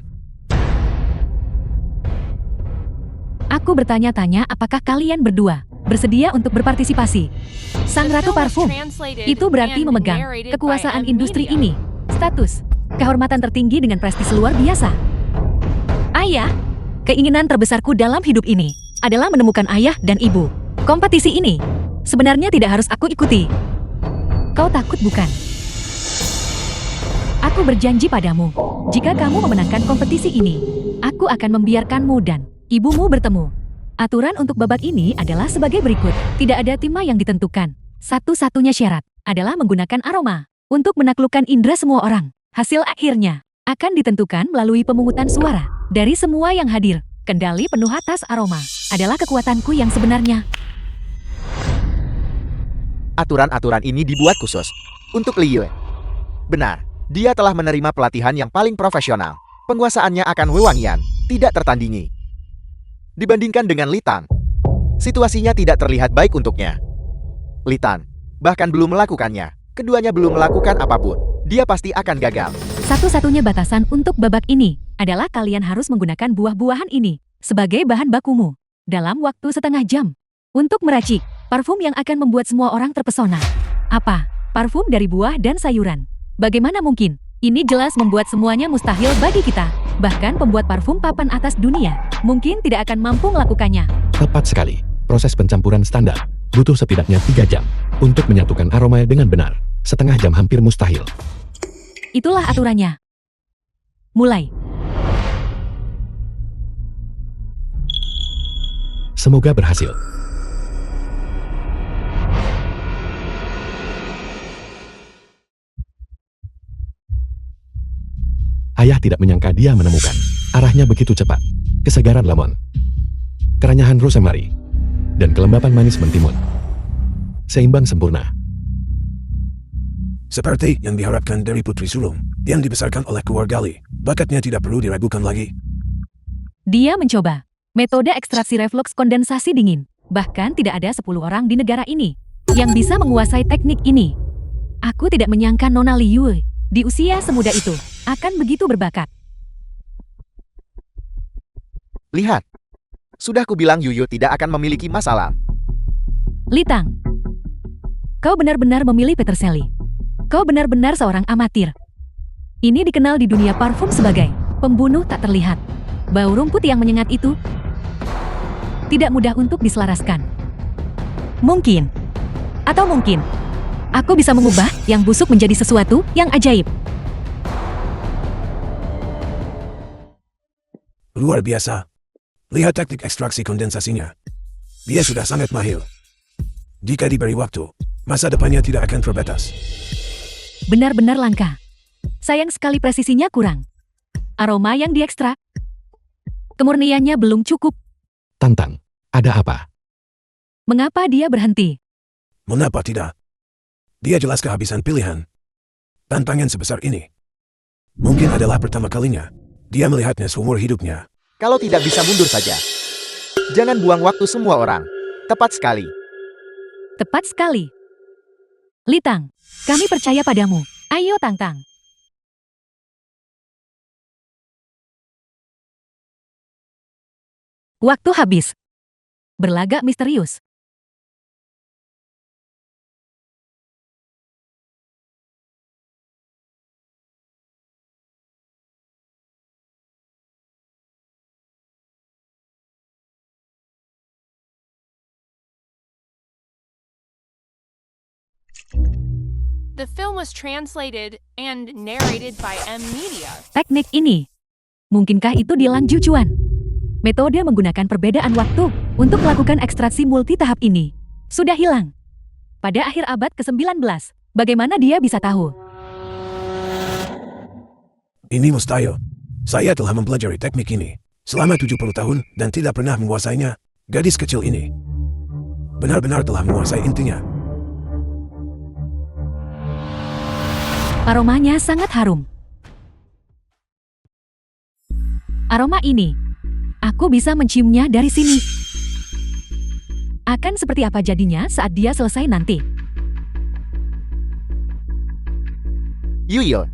Aku bertanya-tanya apakah kalian berdua bersedia untuk berpartisipasi. Sang The Ratu film was Parfum. translated Itu berarti and memegang narrated by kekuasaan M. industri Media. ini. Status, kehormatan tertinggi dengan prestis luar biasa. Ayah, keinginan terbesarku dalam hidup ini adalah menemukan ayah dan ibu. Kompetisi ini sebenarnya tidak harus aku ikuti. Kau takut bukan? Aku berjanji padamu, jika kamu memenangkan kompetisi ini, aku akan membiarkanmu dan ibumu bertemu. Aturan untuk babak ini adalah sebagai berikut. Tidak ada tema yang ditentukan. Satu-satunya syarat adalah menggunakan aroma untuk menaklukkan indera semua orang. Hasil akhirnya akan ditentukan melalui pemungutan suara dari semua yang hadir. Kendali penuh atas aroma adalah kekuatanku yang sebenarnya. Aturan-aturan ini dibuat khusus untuk Liu. Benar, dia telah menerima pelatihan yang paling profesional. Penguasaannya akan wewangian, tidak tertandingi. Dibandingkan dengan Li Tan, situasinya tidak terlihat baik untuknya. Li Tan bahkan belum melakukannya. Keduanya belum melakukan apapun. Dia pasti akan gagal. Satu-satunya batasan untuk babak ini adalah kalian harus menggunakan buah-buahan ini sebagai bahan bakumu dalam waktu setengah jam untuk meracik parfum yang akan membuat semua orang terpesona. Apa? Parfum dari buah dan sayuran. Bagaimana mungkin? Ini jelas membuat semuanya mustahil bagi kita. Bahkan pembuat parfum papan atas dunia mungkin tidak akan mampu melakukannya. Tepat sekali. Proses pencampuran standar butuh setidaknya 3 jam untuk menyatukan aroma dengan benar. Setengah jam hampir mustahil. Itulah aturannya. Mulai. Semoga berhasil. Ayah tidak menyangka dia menemukan. Arahnya begitu cepat. Kesegaran lemon, kerenyahan rosemary, dan kelembapan manis mentimun. Seimbang sempurna. Seperti yang diharapkan dari putri sulung yang dibesarkan oleh keluarga Li. Bakatnya tidak perlu diragukan lagi. Dia mencoba metode ekstraksi reflux kondensasi dingin. Bahkan tidak ada 10 orang di negara ini yang bisa menguasai teknik ini. Aku tidak menyangka Nona Liu di usia semuda itu akan begitu berbakat. Lihat, sudah kubilang Yuyu tidak akan memiliki masalah. Li Tang, kau benar-benar memilih peterseli. Kau benar-benar seorang amatir. Ini dikenal di dunia parfum sebagai pembunuh tak terlihat. Bau rumput yang menyengat itu tidak mudah untuk diselaraskan. Mungkin, atau mungkin, aku bisa mengubah yang busuk menjadi sesuatu yang ajaib. Luar biasa. Lihat teknik ekstraksi kondensasinya. Dia sudah sangat mahir. Jika diberi waktu, masa depannya tidak akan terbatas. Benar-benar langka. Sayang sekali presisinya kurang. Aroma yang diekstrak, kemurniannya belum cukup. Tantang, ada apa? Mengapa dia berhenti? Mengapa tidak? Dia jelas kehabisan pilihan. Tantangan sebesar ini mungkin adalah pertama kalinya dia melihatnya seumur hidupnya. Kalau tidak bisa mundur saja. Jangan buang waktu semua orang. Tepat sekali. Tepat sekali. Li Tang, kami percaya padamu. Ayo Tang-Tang. Waktu habis. Berlagak misterius. The film was translated and narrated by M. Media. Teknik ini. Mungkinkah itu di Lang Juchuan? Metode menggunakan perbedaan waktu untuk melakukan ekstraksi multi tahap ini sudah hilang. Pada akhir abad ke-19, bagaimana dia bisa tahu? Ini mustahil. Saya telah mempelajari teknik ini selama 70 tahun dan tidak pernah menguasainya. Gadis kecil ini benar-benar telah menguasai intinya. Aromanya sangat harum. Aroma ini, aku bisa menciumnya dari sini. Akan seperti apa jadinya saat dia selesai nanti? Yuyu,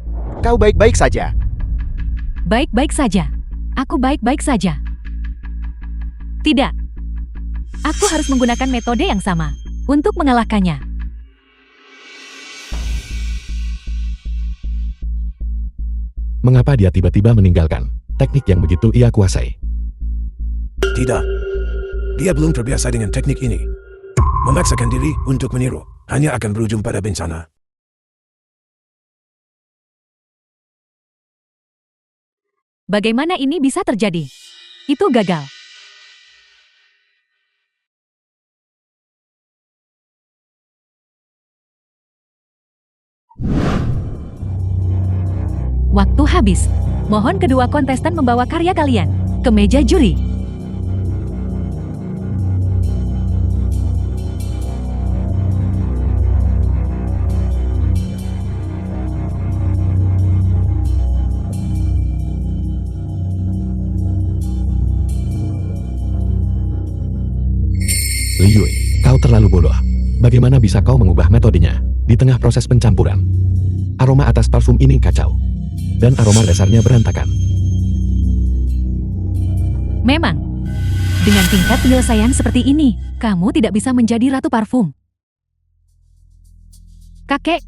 kau baik-baik saja. Baik-baik saja. Aku baik-baik saja. Tidak. Aku harus menggunakan metode yang sama untuk mengalahkannya. Mengapa dia tiba-tiba meninggalkan teknik yang begitu ia kuasai? Tidak. Dia belum terbiasa dengan teknik ini. Memaksakan diri untuk meniru hanya akan berujung pada bencana. Bagaimana ini bisa terjadi? Itu gagal. Waktu habis. Mohon kedua kontestan membawa karya kalian ke meja juri. Li Yui, kau terlalu bodoh. Bagaimana bisa kau mengubah metodenya di tengah proses pencampuran? Aroma atas parfum ini kacau. Dan aroma dasarnya berantakan. Memang, dengan tingkat penyelesaian seperti ini, kamu tidak bisa menjadi ratu parfum. Kakek,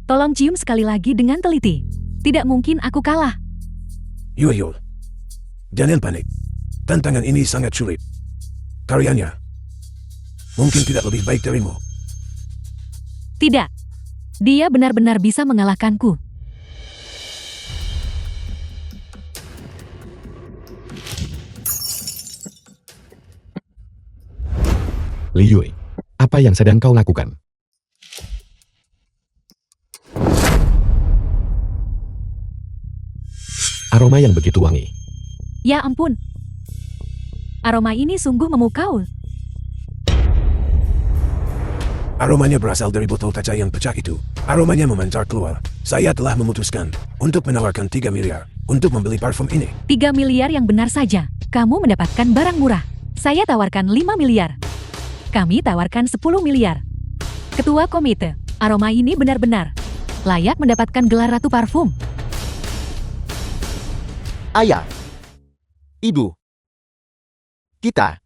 tolong cium sekali lagi dengan teliti. Tidak mungkin aku kalah. Yui, jangan panik. Tantangan ini sangat sulit. Karyanya mungkin tidak lebih baik darimu. Tidak. Dia benar-benar bisa mengalahkanku. Li Yui, apa yang sedang kau lakukan? Aroma yang begitu wangi. Ya ampun. Aroma ini sungguh memukau. Aromanya berasal dari botol kaca yang pecah itu. Aromanya memancar keluar. Saya telah memutuskan untuk menawarkan 3 miliar untuk membeli parfum ini. 3 miliar yang benar saja. Kamu mendapatkan barang murah. Saya tawarkan 5 miliar. Kami tawarkan 10 miliar. Ketua komite, aroma ini benar-benar layak mendapatkan gelar ratu parfum. Ayah. Ibu. Kita.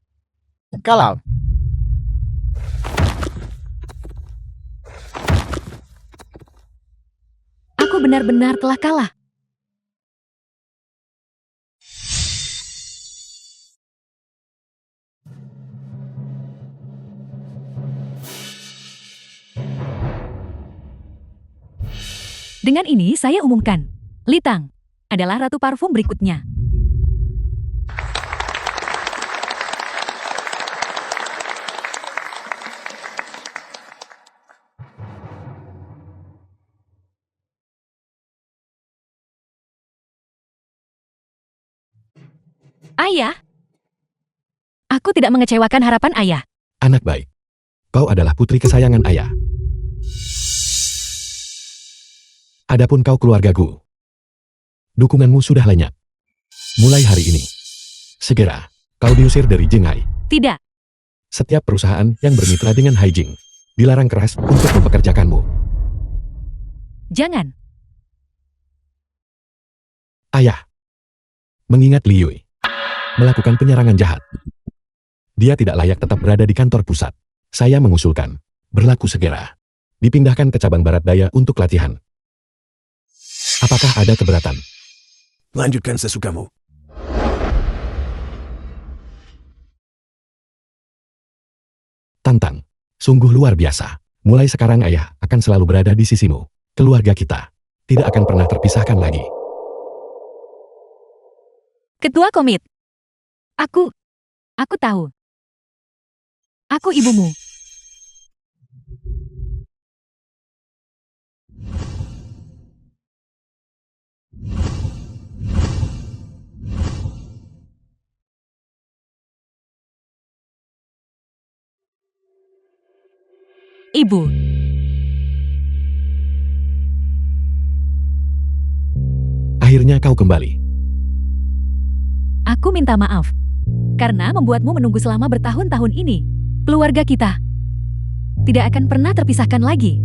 Kalau. Aku benar-benar telah kalah. Dengan ini saya umumkan, Li Tang adalah ratu parfum berikutnya. Ayah, aku tidak mengecewakan harapan ayah. Anak baik. Kau adalah putri kesayangan ayah. Adapun kau keluargaku, dukunganmu sudah lenyap. Mulai hari ini, segera kau diusir dari Jinghai. Tidak, Setiap perusahaan yang bermitra dengan Haijing dilarang keras untuk mempekerjakanmu. jangan. Ayah, mengingat Li Yui melakukan penyerangan jahat, dia tidak layak tetap berada di kantor pusat. Saya mengusulkan, berlaku segera, dipindahkan ke cabang barat daya untuk latihan. Apakah ada keberatan? Lanjutkan sesukamu. Tantang, sungguh luar biasa. Mulai sekarang ayah akan selalu berada di sisimu. Keluarga kita tidak akan pernah terpisahkan lagi. Ketua komit. Aku tahu. Aku ibumu. Ibu. Akhirnya kau kembali. Aku minta maaf. Karena membuatmu menunggu selama bertahun-tahun ini. Keluarga kita tidak akan pernah terpisahkan lagi.